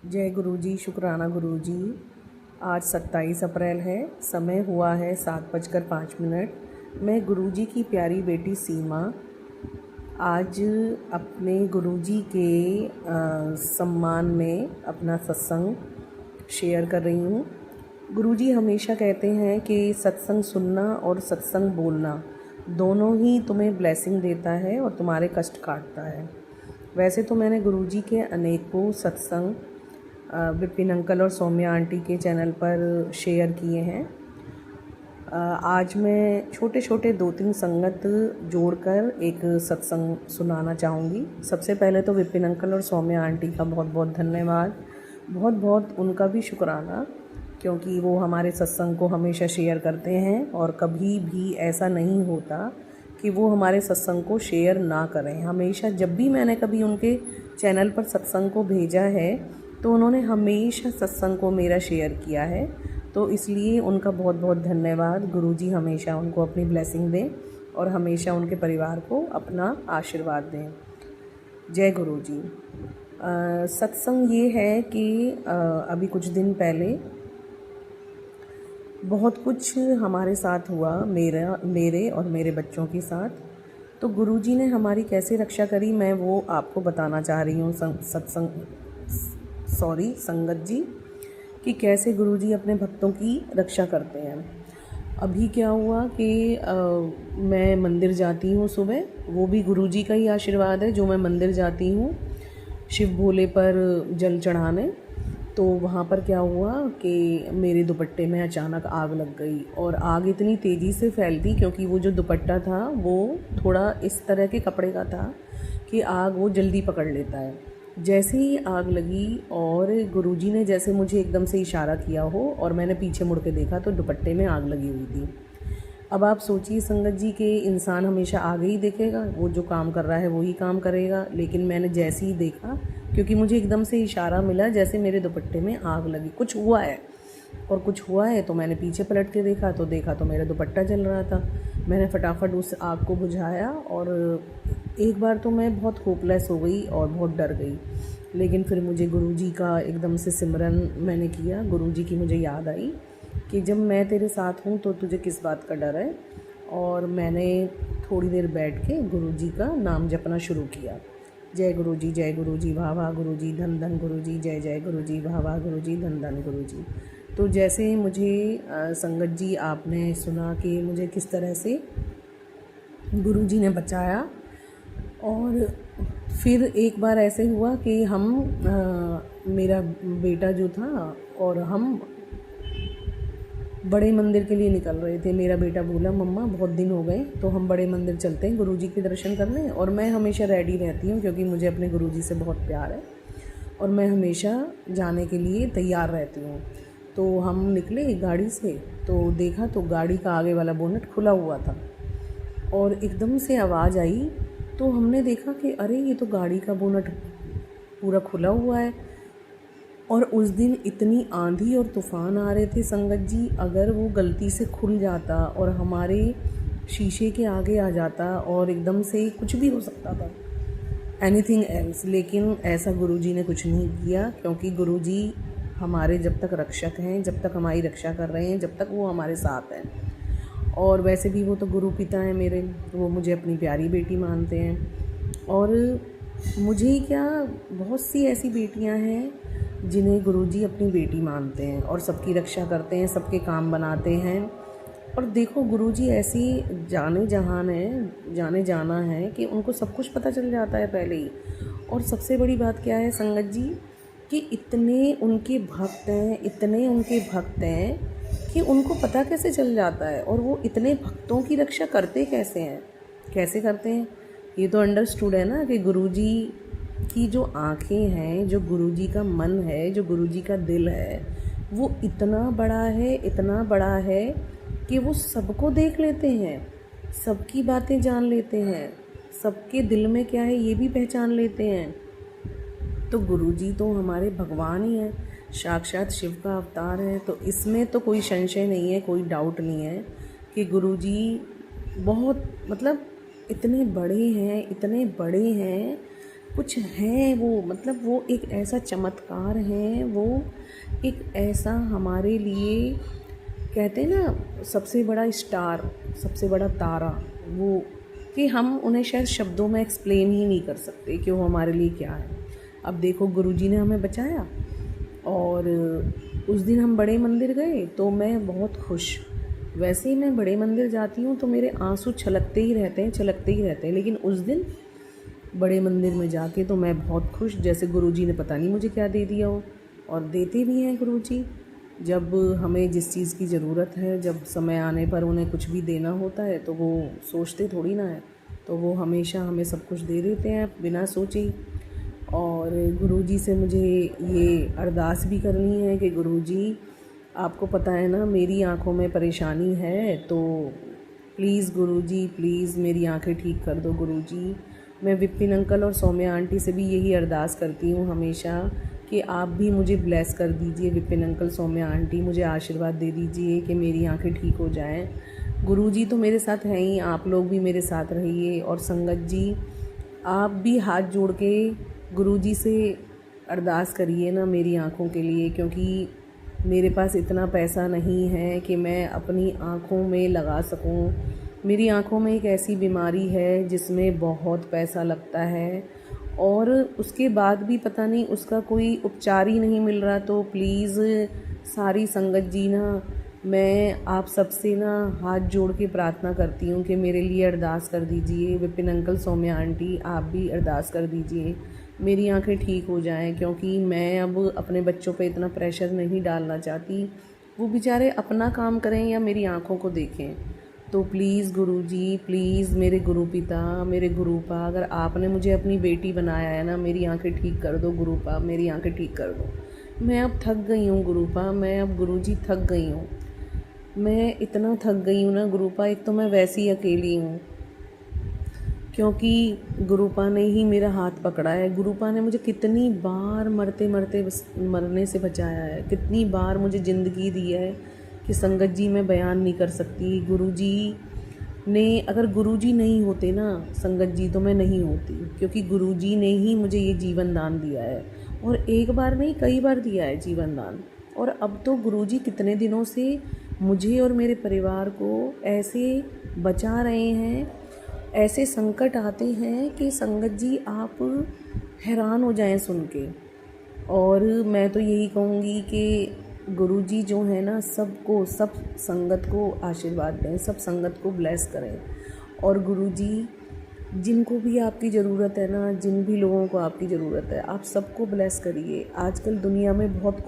जय गुरुजी, शुक्राना गुरुजी। आज 27 अप्रैल है, समय हुआ है 7:05। मैं गुरुजी की प्यारी बेटी सीमा आज अपने गुरुजी के सम्मान में अपना सत्संग शेयर कर रही हूँ। गुरुजी हमेशा कहते हैं कि सत्संग सुनना और सत्संग बोलना दोनों ही तुम्हें ब्लेसिंग देता है और तुम्हारे कष्ट काटता है। वैसे तो मैंने गुरुजी के अनेकों सत्संग विपिन अंकल और सौम्या आंटी के चैनल पर शेयर किए हैं। आज मैं छोटे छोटे 2-3 संगत जोड़कर एक सत्संग सुनाना चाहूँगी। सबसे पहले तो विपिन अंकल और सौम्या आंटी का बहुत बहुत धन्यवाद, बहुत बहुत उनका भी शुक्राना, क्योंकि वो हमारे सत्संग को हमेशा शेयर करते हैं और कभी भी ऐसा नहीं होता कि वो हमारे सत्संग को शेयर ना करें। हमेशा जब भी मैंने कभी उनके चैनल पर सत्संग को भेजा है तो उन्होंने हमेशा सत्संग को मेरा शेयर किया है। तो इसलिए उनका बहुत बहुत धन्यवाद। गुरुजी हमेशा उनको अपनी ब्लेसिंग दें और हमेशा उनके परिवार को अपना आशीर्वाद दें। जय गुरुजी। सत्संग ये है कि अभी कुछ दिन पहले बहुत कुछ हमारे साथ हुआ, मेरे और मेरे बच्चों के साथ। तो गुरुजी ने हमारी कैसे रक्षा करी, मैं वो आपको बताना चाह रही हूँ संगत जी, कि कैसे गुरुजी अपने भक्तों की रक्षा करते हैं। अभी क्या हुआ कि मैं मंदिर जाती हूँ सुबह, वो भी गुरुजी का ही आशीर्वाद है जो मैं मंदिर जाती हूँ शिव भोले पर जल चढ़ाने। तो वहाँ पर क्या हुआ कि मेरे दुपट्टे में अचानक आग लग गई, और आग इतनी तेज़ी से फैलती क्योंकि वो जो दुपट्टा था वो थोड़ा इस तरह के कपड़े का था कि आग वो जल्दी पकड़ लेता है। जैसे ही आग लगी और गुरुजी ने जैसे मुझे एकदम से इशारा किया हो और मैंने पीछे मुड़ के देखा तो दुपट्टे में आग लगी हुई थी। अब आप सोचिए संगत जी के इंसान हमेशा आगे ही देखेगा, वो जो काम कर रहा है वही काम करेगा। लेकिन मैंने जैसे ही देखा, क्योंकि मुझे एकदम से इशारा मिला जैसे मेरे दुपट्टे में आग लगी, कुछ हुआ है और कुछ हुआ है, तो मैंने पीछे पलट के देखा तो मेरा दुपट्टा जल रहा था। मैंने फटाफट उस आग को बुझाया और एक बार तो मैं बहुत होपलेस हो गई और बहुत डर गई। लेकिन फिर मुझे गुरुजी का एकदम से सिमरन मैंने किया, गुरुजी की मुझे याद आई कि जब मैं तेरे साथ हूँ तो तुझे किस बात का डर है। और मैंने थोड़ी देर बैठ के गुरुजी का नाम जपना शुरू किया। जय गुरुजी, वाह वाह गुरुजी, धन धन गुरुजी, जय जय गुरुजी, वाह वाह गुरुजी, धन धन गुरुजी। तो जैसे मुझे संगत जी आपने सुना कि मुझे किस तरह से गुरुजी ने बचाया। और फिर एक बार ऐसे हुआ कि मेरा बेटा जो था और हम बड़े मंदिर के लिए निकल रहे थे। मेरा बेटा बोला, मम्मा बहुत दिन हो गए तो हम बड़े मंदिर चलते हैं गुरुजी के दर्शन करने। और मैं हमेशा रेडी रहती हूँ क्योंकि मुझे अपने गुरुजी से बहुत प्यार है और मैं हमेशा जाने के लिए तैयार रहती हूँ। तो हम निकले गाड़ी से, तो देखा तो गाड़ी का आगे वाला बोनट खुला हुआ था और एकदम से आवाज़ आई। तो हमने देखा कि अरे ये तो गाड़ी का बोनट पूरा खुला हुआ है। और उस दिन इतनी आंधी और तूफ़ान आ रहे थे संगत जी, अगर वो गलती से खुल जाता और हमारे शीशे के आगे आ जाता और एकदम से कुछ भी हो सकता था, एनीथिंग एल्स। लेकिन ऐसा गुरुजी ने कुछ नहीं किया, क्योंकि गुरुजी हमारे जब तक रक्षक हैं, जब तक हमारी रक्षा कर रहे हैं, जब तक वो हमारे साथ हैं। और वैसे भी वो तो गुरु पिता हैं मेरे, वो मुझे अपनी प्यारी बेटी मानते हैं। और मुझे क्या, बहुत सी ऐसी बेटियां हैं जिन्हें गुरुजी अपनी बेटी मानते हैं और सबकी रक्षा करते हैं, सबके काम बनाते हैं। और देखो गुरुजी ऐसी जाने जाना है कि उनको सब कुछ पता चल जाता है पहले ही। और सबसे बड़ी बात क्या है संगत जी, कि इतने उनके भक्त हैं कि उनको पता कैसे चल जाता है और वो इतने भक्तों की रक्षा करते कैसे करते हैं। ये तो अंडरस्टूड है ना कि गुरुजी की जो आँखें हैं, जो गुरुजी का मन है, जो गुरुजी का दिल है, वो इतना बड़ा है कि वो सबको देख लेते हैं, सबकी बातें जान लेते हैं, सबके दिल में क्या है ये भी पहचान लेते हैं। तो गुरुजी तो हमारे भगवान ही हैं, साक्षात शिव का अवतार है। तो इसमें तो कोई संशय नहीं है, कोई डाउट नहीं है कि गुरुजी बहुत इतने बड़े हैं कुछ है वो, मतलब वो एक ऐसा चमत्कार है, वो एक ऐसा हमारे लिए, कहते हैं ना सबसे बड़ा स्टार, सबसे बड़ा तारा, वो कि हम उन्हें शायद शब्दों में एक्सप्लेन ही नहीं कर सकते कि वो हमारे लिए क्या है। अब देखो गुरुजी ने हमें बचाया, और उस दिन हम बड़े मंदिर गए तो मैं बहुत खुश। वैसे ही मैं बड़े मंदिर जाती हूँ तो मेरे आंसू छलकते ही रहते हैं, छलकते ही रहते हैं, लेकिन उस दिन बड़े मंदिर में जाके तो मैं बहुत खुश, जैसे गुरुजी ने पता नहीं मुझे क्या दे दिया हो। और देते भी हैं गुरुजी, जब हमें जिस चीज़ की ज़रूरत है, जब समय आने पर उन्हें कुछ भी देना होता है तो वो सोचते थोड़ी ना है, तो वो हमेशा हमें सब कुछ दे देते हैं बिना सोचे ही। और गुरुजी से मुझे ये अरदास भी करनी है कि गुरुजी, आपको पता है ना मेरी आँखों में परेशानी है, तो प्लीज़ गुरुजी, प्लीज़ मेरी आँखें ठीक कर दो गुरुजी। मैं विपिन अंकल और सौम्या आंटी से भी यही अरदास करती हूँ हमेशा कि आप भी मुझे ब्लेस कर दीजिए। विपिन अंकल, सौम्या आंटी, मुझे आशीर्वाद दे दीजिए कि मेरी आंखें ठीक हो जाएं। गुरुजी तो मेरे साथ हैं ही, आप लोग भी मेरे साथ रहिए। और संगत जी, आप भी हाथ जोड़ के गुरुजी से अरदास करिए ना मेरी आँखों के लिए, क्योंकि मेरे पास इतना पैसा नहीं है कि मैं अपनी आँखों में लगा सकूं। मेरी आँखों में एक ऐसी बीमारी है जिसमें बहुत पैसा लगता है, और उसके बाद भी पता नहीं उसका कोई उपचार ही नहीं मिल रहा। तो प्लीज़ सारी संगत जी ना, मैं आप सबसे ना हाथ जोड़ के प्रार्थना करती हूँ कि मेरे लिए अरदास कर दीजिए। विपिन अंकल, सौम्या आंटी, आप भी अरदास कर दीजिए मेरी आंखें ठीक हो जाएं, क्योंकि मैं अब अपने बच्चों पे इतना प्रेशर नहीं डालना चाहती। वो बेचारे अपना काम करें या मेरी आंखों को देखें। तो प्लीज़ गुरुजी, प्लीज़ मेरे गुरुपिता, मेरे गुरुपा, अगर आपने मुझे अपनी बेटी बनाया है ना, मेरी आंखें ठीक कर दो गुरुपा, मेरी आंखें ठीक कर दो। मैं अब थक गई हूँ गुरुपा, मैं अब गुरुजी थक गई हूँ। मैं इतना थक गई हूँ ना गुरुपा, एक तो मैं वैसी अकेली हूँ, क्योंकि गुरुपा ने ही मेरा हाथ पकड़ा है। गुरुपा ने मुझे कितनी बार मरते मरते मरने से बचाया है, कितनी बार मुझे ज़िंदगी दी है कि संगत जी मैं बयान नहीं कर सकती। गुरुजी ने, अगर गुरुजी नहीं होते ना संगत जी, तो मैं नहीं होती, क्योंकि गुरुजी ने ही मुझे ये जीवन दान दिया है, और एक बार नहीं कई बार दिया है जीवन दान। और अब तो गुरुजी कितने दिनों से मुझे और मेरे परिवार को ऐसे बचा रहे हैं, ऐसे संकट आते हैं कि संगत जी आप हैरान हो जाएं सुन के। और मैं तो यही कहूँगी कि गुरुजी जो है ना, सबको, सब संगत को आशीर्वाद दें, सब संगत को ब्लेस करें। और गुरुजी जिनको भी आपकी ज़रूरत है ना, जिन भी लोगों को आपकी ज़रूरत है, आप सबको ब्लेस करिए। आजकल दुनिया में बहुत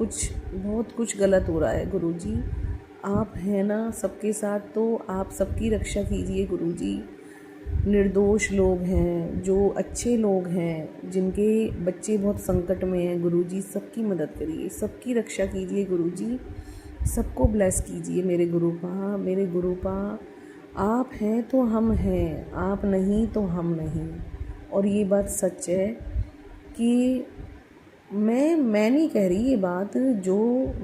कुछ गलत हो रहा है गुरुजी, आप हैं ना सबके साथ, तो आप सबकी रक्षा कीजिए गुरुजी। निर्दोष लोग हैं, जो अच्छे लोग हैं, जिनके बच्चे बहुत संकट में हैं, गुरुजी सबकी मदद करिए, सबकी रक्षा कीजिए गुरुजी, सबको ब्लेस कीजिए। मेरे गुरुपा, मेरे गुरुपा, आप हैं तो हम हैं, आप नहीं तो हम नहीं। और ये बात सच है कि मैं नहीं कह रही ये बात, जो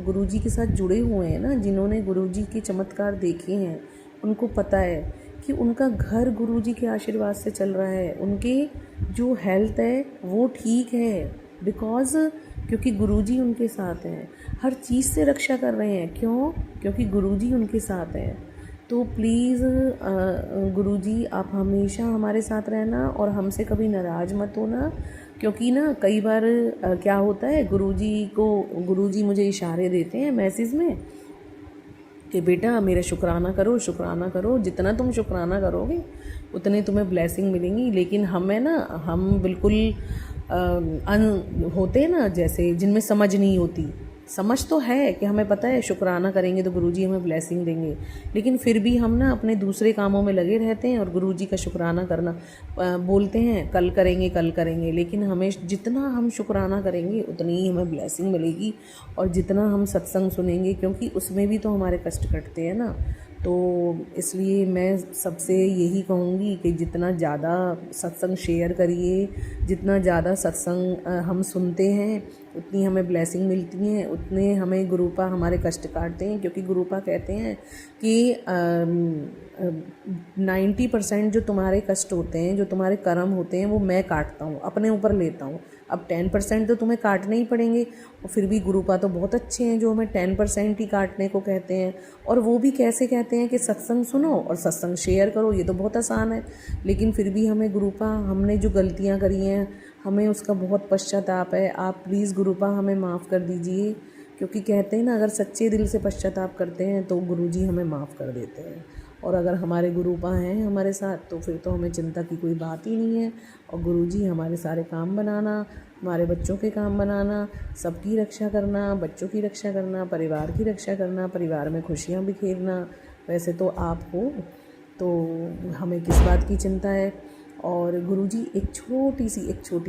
गुरुजी के साथ जुड़े हुए हैं ना, जिन्होंने गुरुजी के चमत्कार देखे हैं, उनको पता है कि उनका घर गुरुजी के आशीर्वाद से चल रहा है, उनके जो हेल्थ है वो ठीक है, क्योंकि गुरुजी उनके साथ हैं, हर चीज़ से रक्षा कर रहे हैं। क्यों? क्योंकि गुरुजी उनके साथ हैं। तो प्लीज़ गुरुजी, आप हमेशा हमारे साथ रहना, और हमसे कभी नाराज़ मत होना, क्योंकि ना कई बार क्या होता है, गुरुजी मुझे इशारे देते हैं मैसेज में कि बेटा मेरा शुक्राना करो, शुक्राना करो, जितना तुम शुक्राना करोगे उतने तुम्हें ब्लेसिंग मिलेंगी। लेकिन हम बिल्कुल होते हैं ना, जैसे जिनमें समझ नहीं होती। समझ तो है कि हमें पता है शुक्राना करेंगे तो गुरुजी हमें ब्लेसिंग देंगे, लेकिन फिर भी हम ना अपने दूसरे कामों में लगे रहते हैं और गुरुजी का शुक्राना करना बोलते हैं कल करेंगे कल करेंगे। लेकिन हमें जितना हम शुक्राना करेंगे उतनी ही हमें ब्लेसिंग मिलेगी, और जितना हम सत्संग सुनेंगे, क्योंकि उसमें भी तो हमारे कष्ट कटते हैं ना। तो इसलिए मैं सबसे यही कहूँगी कि जितना ज़्यादा सत्संग शेयर करिए, जितना ज़्यादा सत्संग हम सुनते हैं, उतनी हमें ब्लेसिंग मिलती हैं, उतने हमें गुरुपा हमारे कष्ट काटते हैं। क्योंकि गुरुपा कहते हैं कि 90% जो तुम्हारे कष्ट होते हैं, जो तुम्हारे कर्म होते हैं, वो मैं काटता हूँ, अपने ऊपर लेता हूँ। अब 10% तो तुम्हें काटने ही पड़ेंगे। और फिर भी गुरुपा तो बहुत अच्छे हैं जो हमें 10% ही काटने को कहते हैं। और वो भी कैसे कहते हैं कि सत्संग सुनो और सत्संग शेयर करो, ये तो बहुत आसान है। लेकिन फिर भी हमें गुरुपा, हमने जो गलतियाँ करी हैं, हमें उसका बहुत पश्चाताप है। आप प्लीज़ गुरुपा हमें माफ़ कर दीजिए। क्योंकि कहते हैं ना, अगर सच्चे दिल से पश्चाताप करते हैं तो गुरुजी हमें माफ़ कर देते हैं। और अगर हमारे गुरुपा हैं हमारे साथ, तो फिर तो हमें चिंता की कोई बात ही नहीं है। और गुरुजी हमारे सारे काम बनाना, हमारे बच्चों के काम बनाना, सबकी रक्षा करना, बच्चों की रक्षा करना, परिवार की रक्षा करना, परिवार में खुशियाँ बिखेरना। वैसे तो आप हो, तो हमें किस बात की चिंता है। और गुरुजी एक छोटी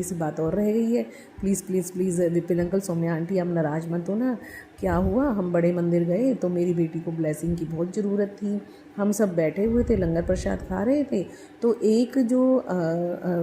सी बात और रह गई है। Please please please Vipin uncle, Saumya aunty, आप नाराज़ मत हो ना। क्या हुआ, हम बड़े मंदिर गए तो मेरी बेटी को ब्लेसिंग की बहुत ज़रूरत थी। हम सब बैठे हुए थे, लंगर प्रसाद खा रहे थे, तो एक जो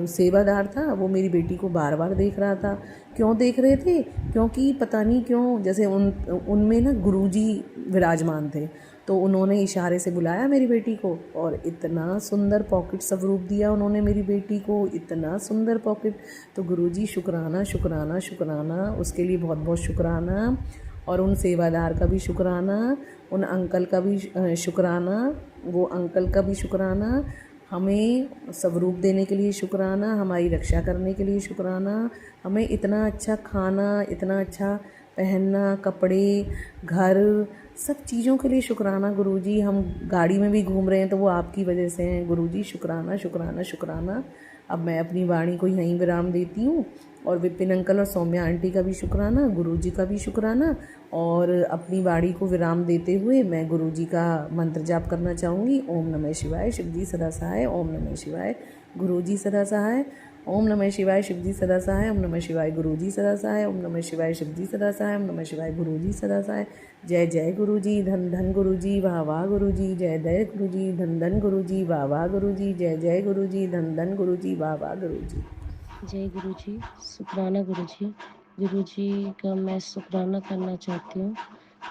सेवादार था वो मेरी बेटी को बार बार देख रहा था। क्यों देख रहे थे? क्योंकि पता नहीं क्यों, जैसे उनमें ना गुरुजी विराजमान थे, तो उन्होंने इशारे से बुलाया मेरी बेटी को। और इतना सुंदर पॉकेट स्वरूप दिया उन्होंने मेरी बेटी को, इतना सुंदर पॉकेट। तो गुरुजी शुक्राना शुक्राना शुक्राना, उसके लिए बहुत बहुत शुक्राना। और उन सेवादार का भी शुक्राना, उन अंकल का भी शुक्राना, वो अंकल का भी शुक्राना, हमें स्वरूप देने के लिए शुक्राना, हमारी रक्षा करने के लिए शुक्राना, हमें इतना अच्छा खाना, इतना अच्छा पहनना, कपड़े, घर, सब चीज़ों के लिए शुक्राना गुरुजी। हम गाड़ी में भी घूम रहे हैं तो वो आपकी वजह से हैं गुरुजी। शुक्राना शुक्राना शुक्राना। अब मैं अपनी वाणी को यहीं विराम देती हूँ। और विपिन अंकल और सौम्या आंटी का भी शुक्राना, गुरुजी का भी शुक्राना। और अपनी वाणी को विराम देते हुए मैं गुरुजी का मंत्र जाप करना चाहूँगी। ओम नमः शिवाय, शिवजी सदा सहाय। ओम नमः शिवाय, गुरुजी सदा सहाय। ओम नमः शिवाय, शिवजी सदा सहाय। ओम नमः शिवाय, गुरुजी सदा सहाय। ओम नमः शिवाय, शिवजी सदा सहाय। ओम नमः शिवाय, गुरुजी सदा सहाय। जय जय गुरुजी, धन धन गुरुजी, वाह वाह गुरुजी। जय जय गुरुजी, धन धन गुरुजी, वाह वाह गुरुजी। जय जय गुरुजी, धन धन गुरुजी, वाह वाह गुरुजी। जय गुरुजी, शुक्राना गुरुजी। गुरुजी का मैं शुक्राना करना चाहती हूँ।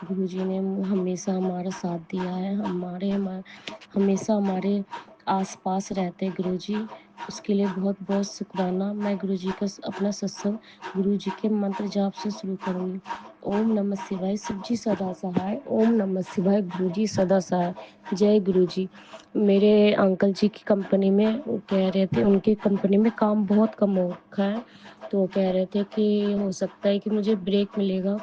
गुरुजी ने हमेशा हमारा साथ दिया है, हमेशा हमारे आसपास रहते हैं गुरुजी, उसके लिए बहुत बहुत शुक्राना। मैं गुरुजी का अपना सत्संग गुरुजी के मंत्र जाप से शुरू करूँगी। ओम नमः शिवाय, शिवजी सदा सहाय। ओम नमः शिवाय, गुरुजी सदा सहाय। जय गुरुजी। मेरे अंकल जी की कंपनी में वो कह रहे थे, उनकी कंपनी में काम बहुत कम हो रखा है, तो वो कह रहे थे कि हो सकता है कि मुझे ब्रेक मिलेगा।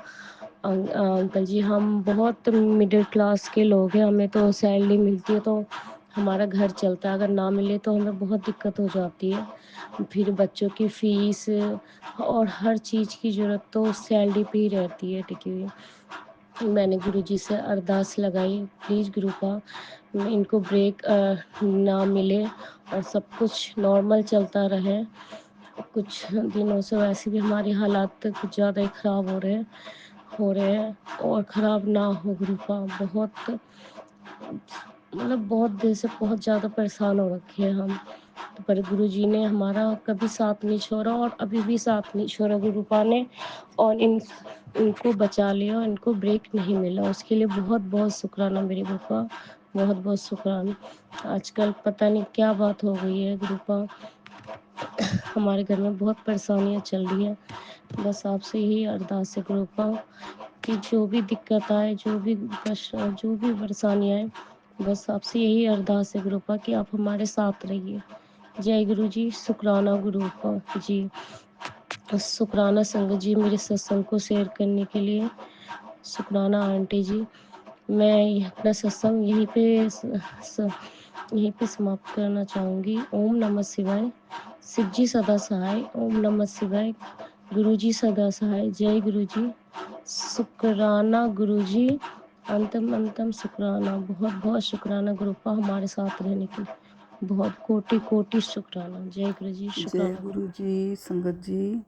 अंकल जी, हम बहुत मिडिल क्लास के लोग हैं, हमें तो सैलरी मिलती है तो हमारा घर चलता है, अगर ना मिले तो हमें बहुत दिक्कत हो जाती है। फिर बच्चों की फीस और हर चीज़ की ज़रूरत तो सैलरी पे ही रहती है टिकी हुई। मैंने गुरुजी से अरदास लगाई, प्लीज़ गुरुपा इनको ब्रेक ना मिले और सब कुछ नॉर्मल चलता रहे। कुछ दिनों से वैसे भी हमारे हालात कुछ ज़्यादा ही ख़राब हो रहे हैं और ख़राब ना हो गुरुपा। बहुत मतलब बहुत देर से बहुत ज़्यादा परेशान हो रखे हैं हम, तो पर गुरुजी ने हमारा कभी साथ नहीं छोड़ा और अभी भी साथ नहीं छोड़ा गुरुपा ने। और इनको बचा लिया, इनको ब्रेक नहीं मिला, उसके लिए बहुत बहुत शुक्राना मेरे गुरुपा, बहुत बहुत शुक्राना। आजकल पता नहीं क्या बात हो गई है गुरुपा, हमारे घर में बहुत परेशानियाँ चल रही है। बस आपसे यही अरदास है गुरुपा कि जो भी दिक्कत आए, जो भी परेशानी आए, बस आपसे यही अरदास है गुरुपा कि आप हमारे साथ रहिए। जय गुरु जी, शुक्राना गुरुपा जी। शुक्राना संगत जी मेरे सत्संग को शेयर करने के लिए। शुक्राना आंटी जी। मैं अपना सत्संग यहीं पे समाप्त करना चाहूँगी। ओम नमः शिवाय, शिव जी सदा सहाय। ओम नमः शिवाय, गुरु जी सदा सहाय। जय गुरु जी, शुक्राना गुरु जी। अंतम शुक्राना, बहुत बहुत शुक्राना गुरुपा हमारे साथ रहने के लिए, बहुत कोटि कोटि शुक्राना। जय गुरु जी, जय शुक्राना। गुरु जी, संगत जी।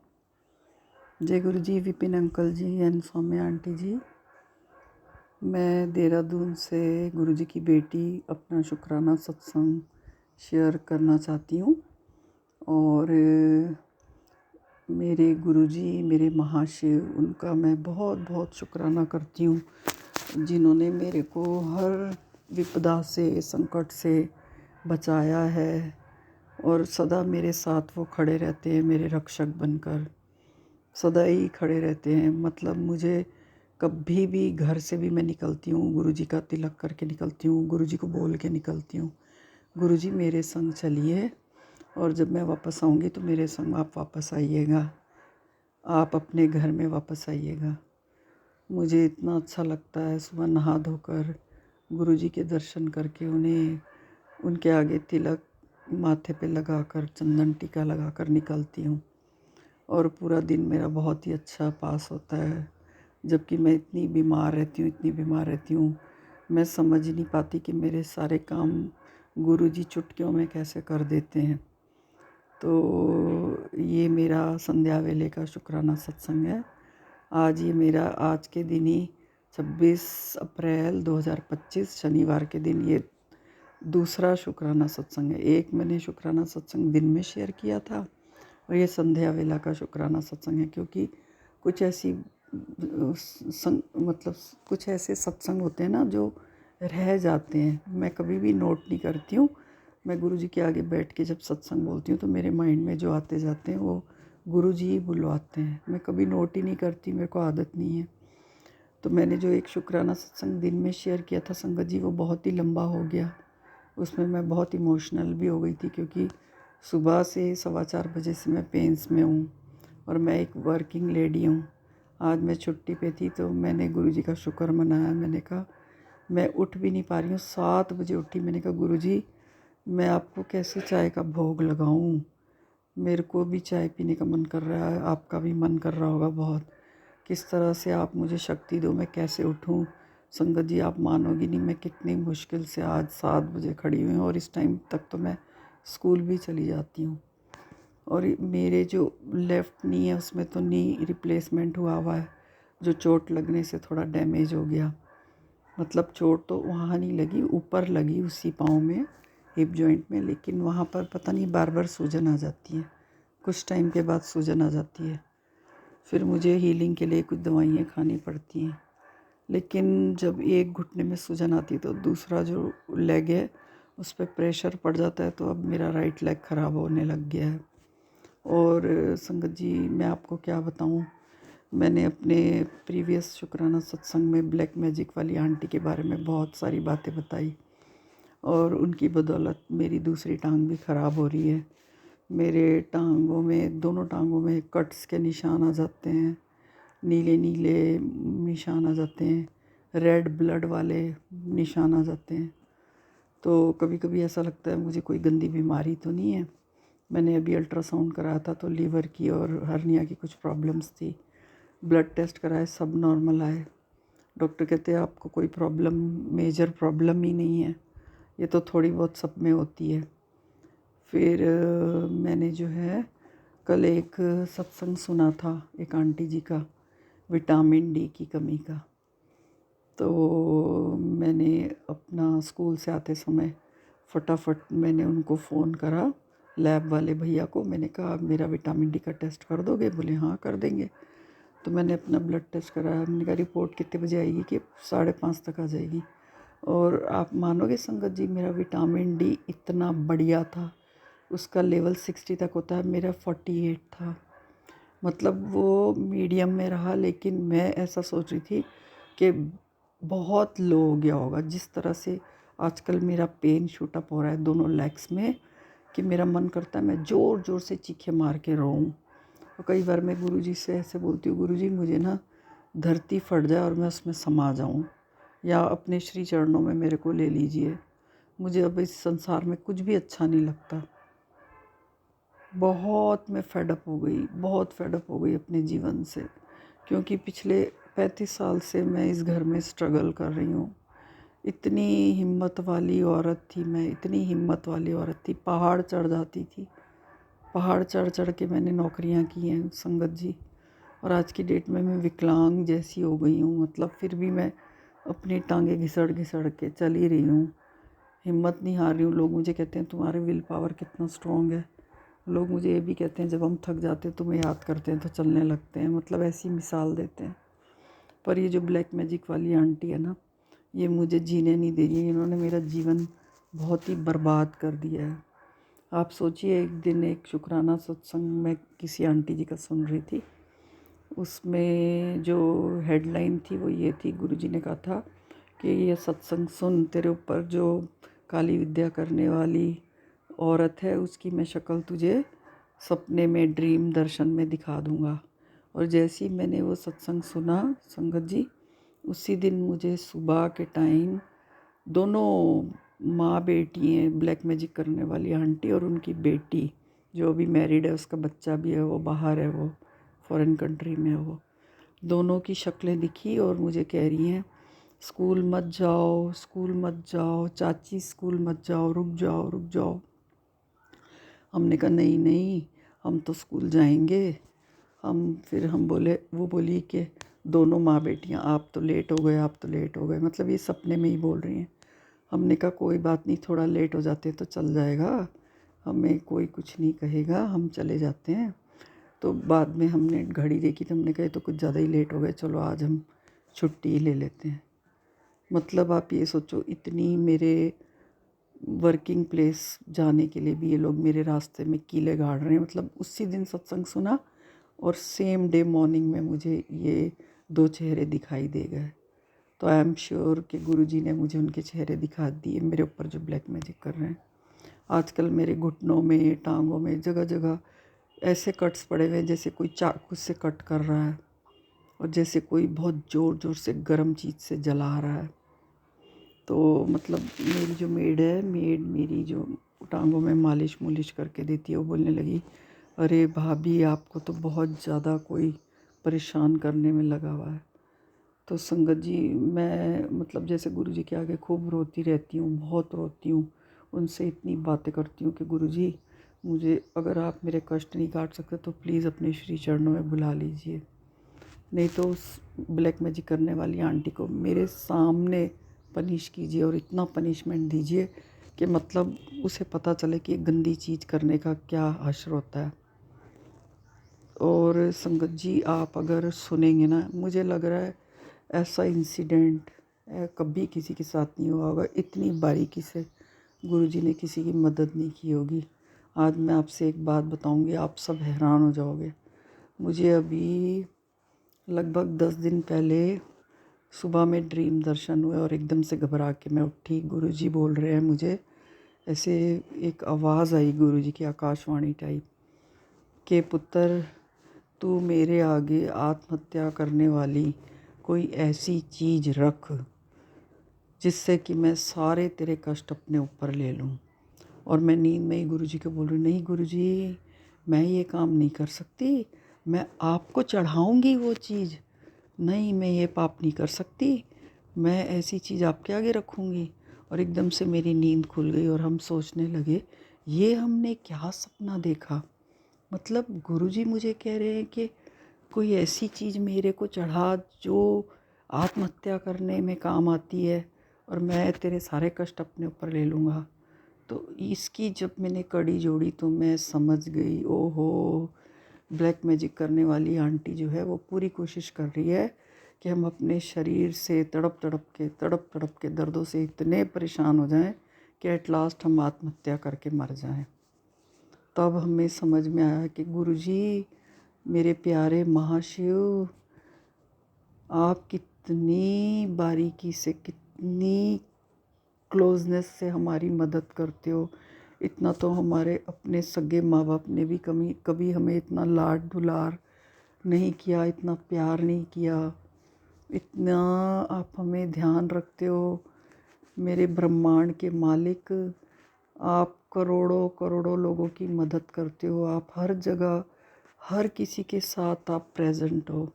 जय गुरु जी, Vipin uncle ji and Saumya aunty ji. मैं देहरादून से गुरुजी की बेटी अपना शुक्राना सत्संग शेयर करना चाहती हूँ। और मेरे गुरुजी, मेरे महाशिव, उनका मैं बहुत बहुत शुक्राना करती हूँ, जिन्होंने मेरे को हर विपदा से, संकट से बचाया है और सदा मेरे साथ वो खड़े रहते हैं, मेरे रक्षक बनकर सदा ही खड़े रहते हैं। मतलब मुझे कभी भी घर से भी मैं निकलती हूँ, गुरुजी का तिलक करके निकलती हूँ, गुरुजी को बोल के निकलती हूँ, गुरुजी मेरे संग चलिए और जब मैं वापस आऊँगी तो मेरे संग आप वापस आइएगा, आप अपने घर में वापस आइएगा। मुझे इतना अच्छा लगता है सुबह नहा धोकर गुरुजी के दर्शन करके उन्हें, उनके आगे तिलक माथे पे लगाकर, चंदन टीका लगाकर निकलती हूँ और पूरा दिन मेरा बहुत ही अच्छा पास होता है। जबकि मैं इतनी बीमार रहती हूँ, मैं समझ ही नहीं पाती कि मेरे सारे काम गुरुजी चुटकियों में कैसे कर देते हैं। तो ये मेरा संध्या वेले का शुक्राना सत्संग है। आज के दिन ही 26 अप्रैल 2025 शनिवार के दिन ये दूसरा शुक्राना सत्संग है। एक मैंने शुक्राना सत्संग दिन में शेयर किया था और ये संध्या वेला का शुक्राना सत्संग है, क्योंकि कुछ ऐसी कुछ ऐसे सत्संग होते हैं ना जो रह जाते हैं। मैं कभी भी नोट नहीं करती हूँ। मैं गुरुजी के आगे बैठ के जब सत्संग बोलती हूँ तो मेरे माइंड में जो आते जाते हैं वो गुरुजी ही बुलवाते हैं। मैं कभी नोट ही नहीं करती, मेरे को आदत नहीं है। तो मैंने जो एक शुक्राना सत्संग दिन में शेयर किया था संगत जी, वो बहुत ही लंबा हो गया। उसमें मैं बहुत इमोशनल भी हो गई थी, क्योंकि सुबह से 4:15 से मैं पेंस में हूँ और मैं एक वर्किंग लेडी हूँ। आज मैं छुट्टी पे थी तो मैंने गुरुजी का शुक्र मनाया। मैंने कहा मैं उठ भी नहीं पा रही हूँ, 7 बजे उठी। मैंने कहा गुरुजी मैं आपको कैसे चाय का भोग लगाऊँ, मेरे को भी चाय पीने का मन कर रहा है, आपका भी मन कर रहा होगा बहुत। किस तरह से आप मुझे शक्ति दो, मैं कैसे उठूँ। संगत जी आप मानोगी नहीं, मैं कितनी मुश्किल से आज 7 बजे खड़ी हुई हूँ और इस टाइम तक तो मैं स्कूल भी चली जाती हूँ। और मेरे जो लेफ़्ट नी है उसमें तो नी रिप्लेसमेंट हुआ है, जो चोट लगने से थोड़ा डैमेज हो गया। मतलब चोट तो वहाँ नहीं लगी, ऊपर लगी उसी पाँव में, हिप जॉइंट में, लेकिन वहाँ पर पता नहीं बार बार सूजन आ जाती है। कुछ टाइम के बाद सूजन आ जाती है, फिर मुझे हीलिंग के लिए कुछ दवाइयाँ खानी पड़ती हैं। लेकिन जब एक घुटने में सूजन आती है तो दूसरा जो लेग है उस पर प्रेशर पड़ जाता है, तो अब मेरा राइट लेग ख़राब होने लग गया है। और संगत जी मैं आपको क्या बताऊं, मैंने अपने प्रीवियस शुक्राना सत्संग में ब्लैक मैजिक वाली आंटी के बारे में बहुत सारी बातें बताई और उनकी बदौलत मेरी दूसरी टांग भी ख़राब हो रही है। मेरे टांगों में, दोनों टांगों में कट्स के निशान आ जाते हैं, नीले नीले निशान आ जाते हैं, रेड ब्लड वाले निशान आ जाते हैं। तो कभी कभी ऐसा लगता है मुझे कोई गंदी बीमारी तो नहीं है। मैंने अभी अल्ट्रासाउंड कराया था तो लीवर की और हर्निया की कुछ प्रॉब्लम्स थी। ब्लड टेस्ट कराए, सब नॉर्मल आए। डॉक्टर कहते हैं आपको कोई प्रॉब्लम, मेजर प्रॉब्लम ही नहीं है, ये तो थोड़ी बहुत सब में होती है। फिर मैंने जो है कल एक सत्संग सुना था एक आंटी जी का, विटामिन डी की कमी का। तो मैंने अपना स्कूल से आते समय फटाफट मैंने उनको फ़ोन करा, लैब वाले भैया को। मैंने कहा मेरा विटामिन डी का टेस्ट कर दोगे? बोले हाँ कर देंगे। तो मैंने अपना ब्लड टेस्ट कराया। मैंने कहा रिपोर्ट कितने बजे आएगी? कि 5:30 तक आ जाएगी। और आप मानोगे संगत जी, मेरा विटामिन डी इतना बढ़िया था, उसका लेवल 60 तक होता है, मेरा 48 था। मतलब वो मीडियम में रहा, लेकिन मैं ऐसा सोच रही थी कि बहुत लो हो गया होगा। जिस तरह से आजकल मेरा पेन शूट अप हो रहा है दोनों लेग्स में, कि मेरा मन करता है मैं ज़ोर ज़ोर से चीखे मार के रोऊं। और कई बार मैं गुरुजी से ऐसे बोलती हूँ, गुरुजी मुझे ना धरती फट जाए और मैं उसमें समा जाऊँ, या अपने श्री चरणों में मेरे को ले लीजिए। मुझे अब इस संसार में कुछ भी अच्छा नहीं लगता। बहुत मैं फेडअप हो गई, बहुत फेडअप हो गई अपने जीवन से, क्योंकि पिछले 35 साल से मैं इस घर में स्ट्रगल कर रही हूँ। इतनी हिम्मत वाली औरत थी मैं, इतनी हिम्मत वाली औरत थी, पहाड़ चढ़ जाती थी। पहाड़ चढ़ चढ़ के मैंने नौकरियाँ की हैं संगत जी। और आज की डेट में मैं विकलांग जैसी हो गई हूँ। मतलब फिर भी मैं अपनी टांगे घिसड़ घिसड़ के चल ही रही हूँ, हिम्मत नहीं हार रही हूँ। लोग मुझे कहते हैं तुम्हारे विल पावर कितना स्ट्रॉन्ग है। लोग मुझे ये भी कहते हैं जब हम थक जाते हैं तुम्हें याद करते हैं तो चलने लगते हैं, मतलब ऐसी मिसाल देते हैं। पर ये जो ब्लैक मैजिक वाली आंटी है ना, ये मुझे जीने नहीं दे रही है। इन्होंने मेरा जीवन बहुत ही बर्बाद कर दिया है। आप सोचिए, एक दिन एक शुक्राना सत्संग में किसी आंटी जी का सुन रही थी, उसमें जो हेडलाइन थी वो ये थी, गुरुजी ने कहा था कि ये सत्संग सुन, तेरे ऊपर जो काली विद्या करने वाली औरत है उसकी मैं शक्ल तुझे सपने में ड्रीम दर्शन में दिखा दूंगा। और जैसे ही मैंने वो सत्संग सुना संगत जी, उसी दिन मुझे सुबह के टाइम दोनों माँ बेटी हैं, ब्लैक मैजिक करने वाली आंटी और उनकी बेटी जो अभी मैरिड है, उसका बच्चा भी है, वो बाहर है, वो फॉरेन कंट्री में है, वो दोनों की शक्लें दिखी और मुझे कह रही हैं स्कूल मत जाओ, स्कूल मत जाओ चाची, स्कूल मत जाओ, रुक जाओ रुक जाओ। हमने कहा नहीं नहीं, हम तो स्कूल जाएंगे। फिर हम बोले, वो बोली कि दोनों माँ बेटियाँ आप तो लेट हो गए, आप तो लेट हो गए, मतलब ये सपने में ही बोल रही हैं। हमने कहा कोई बात नहीं, थोड़ा लेट हो जाते तो चल जाएगा, हमें कोई कुछ नहीं कहेगा, हम चले जाते हैं। तो बाद में हमने घड़ी देखी तो हमने कहा तो कुछ ज़्यादा ही लेट हो गए, चलो आज हम छुट्टी ही ले लेते हैं। मतलब आप ये सोचो, इतनी मेरे वर्किंग प्लेस जाने के लिए भी ये लोग मेरे रास्ते में कीले गाड़ रहे हैं। मतलब उसी दिन सत्संग सुना और सेम डे मॉर्निंग में मुझे ये दो चेहरे दिखाई दे गए। तो आई एम श्योर कि गुरुजी ने मुझे उनके चेहरे दिखा दिए, मेरे ऊपर जो ब्लैक मैजिक कर रहे हैं। आजकल मेरे घुटनों में, टांगों में, जगह जगह ऐसे कट्स पड़े हुए हैं जैसे कोई चाकू से कट कर रहा है और जैसे कोई बहुत ज़ोर ज़ोर से गर्म चीज़ से जला रहा है। तो मतलब मेरी जो मेड है, मेरी जो टांगों में मालिश मुलिश करके देती है, वो बोलने लगी, अरे भाभी आपको तो बहुत ज़्यादा कोई परेशान करने में लगा हुआ है। तो संगत जी, मैं मतलब जैसे गुरुजी के आगे खूब रोती रहती हूँ, बहुत रोती हूँ, उनसे इतनी बातें करती हूँ कि गुरुजी मुझे अगर आप मेरे कष्ट नहीं काट सकते तो प्लीज़ अपने श्री चरणों में बुला लीजिए, नहीं तो उस ब्लैक मैजिक करने वाली आंटी को मेरे सामने पनिश कीजिए और इतना पनिशमेंट दीजिए कि मतलब उसे पता चले कि गंदी चीज़ करने का क्या हश्र होता है। और संगत जी, आप अगर सुनेंगे ना, मुझे लग रहा है ऐसा इंसिडेंट कभी किसी के साथ नहीं हुआ होगा, इतनी बारीकी से गुरुजी ने किसी की मदद नहीं की होगी। आज मैं आपसे एक बात बताऊंगी, आप सब हैरान हो जाओगे। मुझे अभी लगभग 10 दिन पहले सुबह में ड्रीम दर्शन हुए और एकदम से घबरा के मैं उठी। गुरुजी बोल रहे हैं मुझे, ऐसे एक आवाज़ आई गुरुजी की, आकाशवाणी टाइप, के पुत्र तू मेरे आगे आत्महत्या करने वाली कोई ऐसी चीज़ रख जिससे कि मैं सारे तेरे कष्ट अपने ऊपर ले लूँ। और मैं नींद में ही गुरुजी को बोल रही, नहीं गुरुजी मैं ये काम नहीं कर सकती, मैं आपको चढ़ाऊँगी वो चीज़, नहीं मैं ये पाप नहीं कर सकती, मैं ऐसी चीज़ आपके आगे रखूँगी। और एकदम से मेरी नींद खुल गई और हम सोचने लगे ये हमने क्या सपना देखा। मतलब गुरुजी मुझे कह रहे हैं कि कोई ऐसी चीज़ मेरे को चढ़ा जो आत्महत्या करने में काम आती है और मैं तेरे सारे कष्ट अपने ऊपर ले लूँगा। तो इसकी जब मैंने कड़ी जोड़ी तो मैं समझ गई, ओहो, ब्लैक मैजिक करने वाली आंटी जो है वो पूरी कोशिश कर रही है कि हम अपने शरीर से तड़प तड़प के दर्दों से इतने परेशान हो जाएं कि एट लास्ट हम आत्महत्या करके मर जाएं। तब हमें समझ में आया कि गुरुजी मेरे प्यारे महाशिव, आप कितनी बारीकी से, कितनी क्लोजनेस से हमारी मदद करते हो। इतना तो हमारे अपने सगे माँ बाप ने भी कभी हमें इतना लाड दुलार नहीं किया, इतना प्यार नहीं किया, इतना आप हमें ध्यान रखते हो। मेरे ब्रह्मांड के मालिक, आप करोड़ों करोड़ों लोगों की मदद करते हो, आप हर जगह हर किसी के साथ आप प्रेजेंट हो।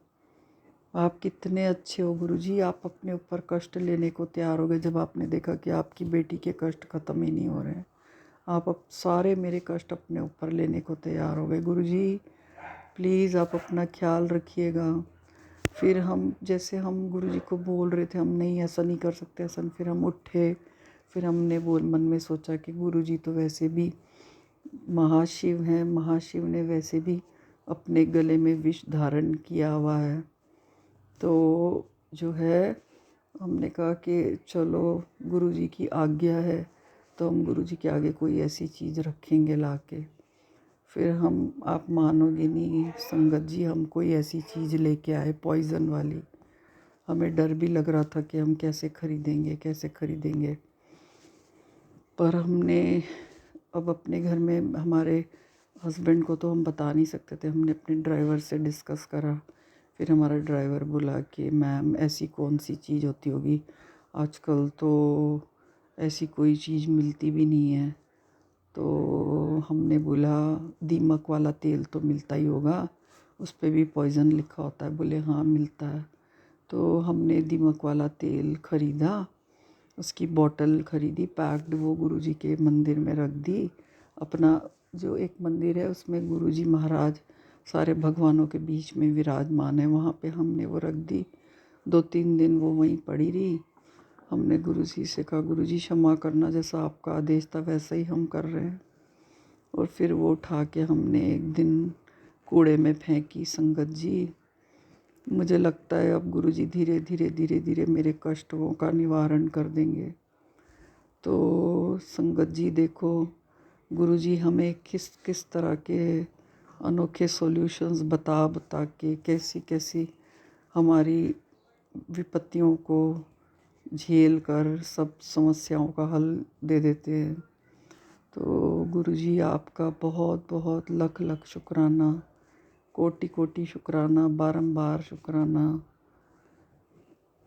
आप कितने अच्छे हो गुरुजी, आप अपने ऊपर कष्ट लेने को तैयार हो गए जब आपने देखा कि आपकी बेटी के कष्ट ख़त्म ही नहीं हो रहे हैं। आप अब सारे मेरे कष्ट अपने ऊपर लेने को तैयार हो गए। गुरुजी प्लीज़ आप अपना ख्याल रखिएगा। फिर हम जैसे हम गुरुजी को बोल रहे थे हम नहीं ऐसा नहीं कर सकते ऐसा नहीं, फिर हम उठे, फिर हमने मन में सोचा कि गुरुजी तो वैसे भी महाशिव हैं, महाशिव ने वैसे भी अपने गले में विष धारण किया हुआ है, तो जो है हमने कहा कि चलो गुरुजी की आज्ञा है तो हम गुरुजी के आगे कोई ऐसी चीज़ रखेंगे ला के। फिर हम, आप मानोगे नहीं संगत जी, हम कोई ऐसी चीज़ लेके आए पॉइज़न वाली। हमें डर भी लग रहा था कि हम कैसे खरीदेंगे, पर हमने अब अपने घर में हमारे हस्बैंड को तो हम बता नहीं सकते थे, हमने अपने ड्राइवर से डिस्कस करा। फिर हमारा ड्राइवर बोला कि मैम ऐसी कौन सी चीज़ होती होगी, आजकल तो ऐसी कोई चीज़ मिलती भी नहीं है। तो हमने बोला दीमक वाला तेल तो मिलता ही होगा, उस पर भी पॉइज़न लिखा होता है। बोले हाँ मिलता है। तो हमने दीमक वाला तेल ख़रीदा, उसकी बोतल ख़रीदी पैक्ड, वो गुरुजी के मंदिर में रख दी। अपना जो एक मंदिर है उसमें गुरुजी महाराज सारे भगवानों के बीच में विराजमान है, वहाँ पे हमने वो रख दी। 2-3 दिन वो वहीं पड़ी रही। हमने गुरुजी से कहा गुरुजी क्षमा करना, जैसा आपका आदेश था वैसा ही हम कर रहे हैं। और फिर वो उठा के हमने एक दिन कूड़े में फेंकी। संगत जी, मुझे लगता है अब गुरुजी धीरे धीरे मेरे कष्टों का निवारण कर देंगे। तो संगत जी देखो, गुरुजी हमें किस किस तरह के अनोखे सॉल्यूशंस बता के कैसी हमारी विपत्तियों को झेल कर सब समस्याओं का हल दे देते हैं। तो गुरुजी आपका बहुत बहुत लख लख शुक्राना, कोटि कोटि शुक्राना, बारंबार शुक्राना।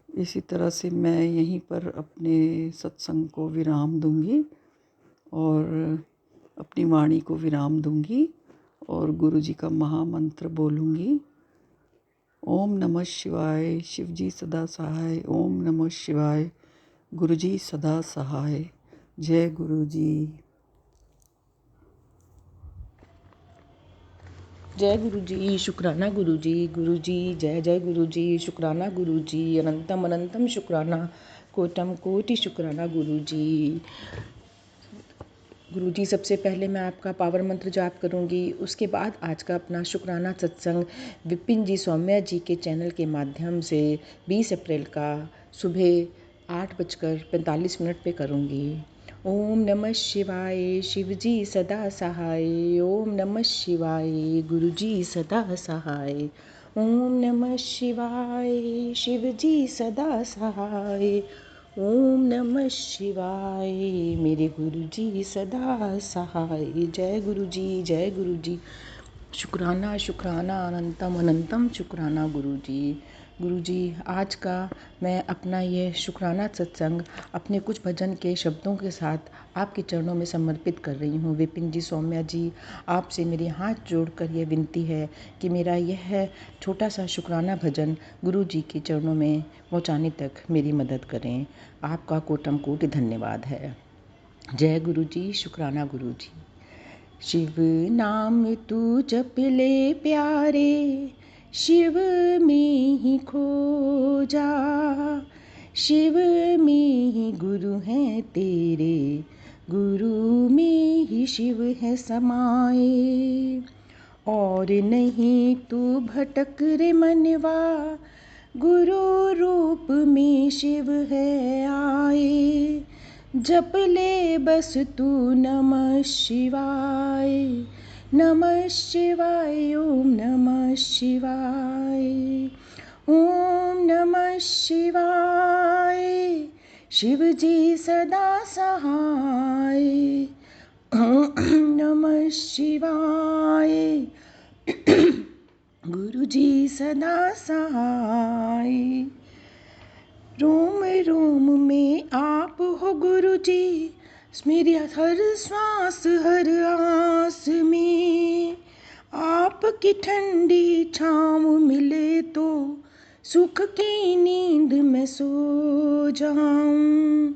इसी तरह से मैं यहीं पर अपने सत्संग को विराम दूंगी और अपनी वाणी को विराम दूंगी और गुरुजी का महामंत्र बोलूँगी। ओम नमः शिवाय, शिवजी सदा सहाय। ओम नमः शिवाय, गुरुजी सदा सहाय। जय गुरुजी। जय गुरुजी, शुक्राना गुरुजी, गुरुजी जय जय गुरुजी, शुक्राना गुरुजी, अनंतम अनंतम शुक्राना, कोटम कोटि शुक्राना गुरुजी। गुरुजी सबसे पहले मैं आपका पावर मंत्र जाप करूंगी, उसके बाद आज का अपना शुक्राना सत्संग विपिन जी सौम्या जी के चैनल के माध्यम से 20 अप्रैल का सुबह 8:45 पे करूंगी। ओम नमः शिवाय, शिवजी सदा सहाय। ओम नमः शिवाय, गुरुजी सदा सहाय। ओम नमः शिवाय, शिवजी सदा सहाय। ओम नमः शिवाय, मेरे गुरुजी सदा सहाय। जय गुरुजी, जय गुरुजी, शुक्राना शुक्राना, अनंतम अनंतम शुक्राना गुरुजी। गुरुजी आज का मैं अपना ये शुक्राना सत्संग अपने कुछ भजन के शब्दों के साथ आपके चरणों में समर्पित कर रही हूँ। विपिन जी सौम्या जी, आपसे मेरे हाथ जोड़कर यह विनती है कि मेरा यह छोटा सा शुक्राना भजन गुरु जी के चरणों में पहुँचाने तक मेरी मदद करें। आपका कोटम कोटि धन्यवाद है। जय गुरु जी, शुक्राना गुरु जी। शिव नाम तू जप ले प्यारे, शिव में ही खो जा। शिव में ही गुरु हैं तेरे, गुरु में ही शिव है समाए। और नहीं तू भटक रे मनवा, गुरु रूप में शिव है आए। जप ले बस तू नमः शिवाय, नमः शिवाय, ओम नमः शिवाय। ओम नमः शिवाय, शिव जी सदा सहाय। ओम नमः शिवाय, गुरु जी सदा सहाय। रोम रोम में आप हो गुरु जी, मेरी हर श्वास हर आस में। आपकी ठंडी छाँव मिले तो सुख की नींद में सो जाऊं।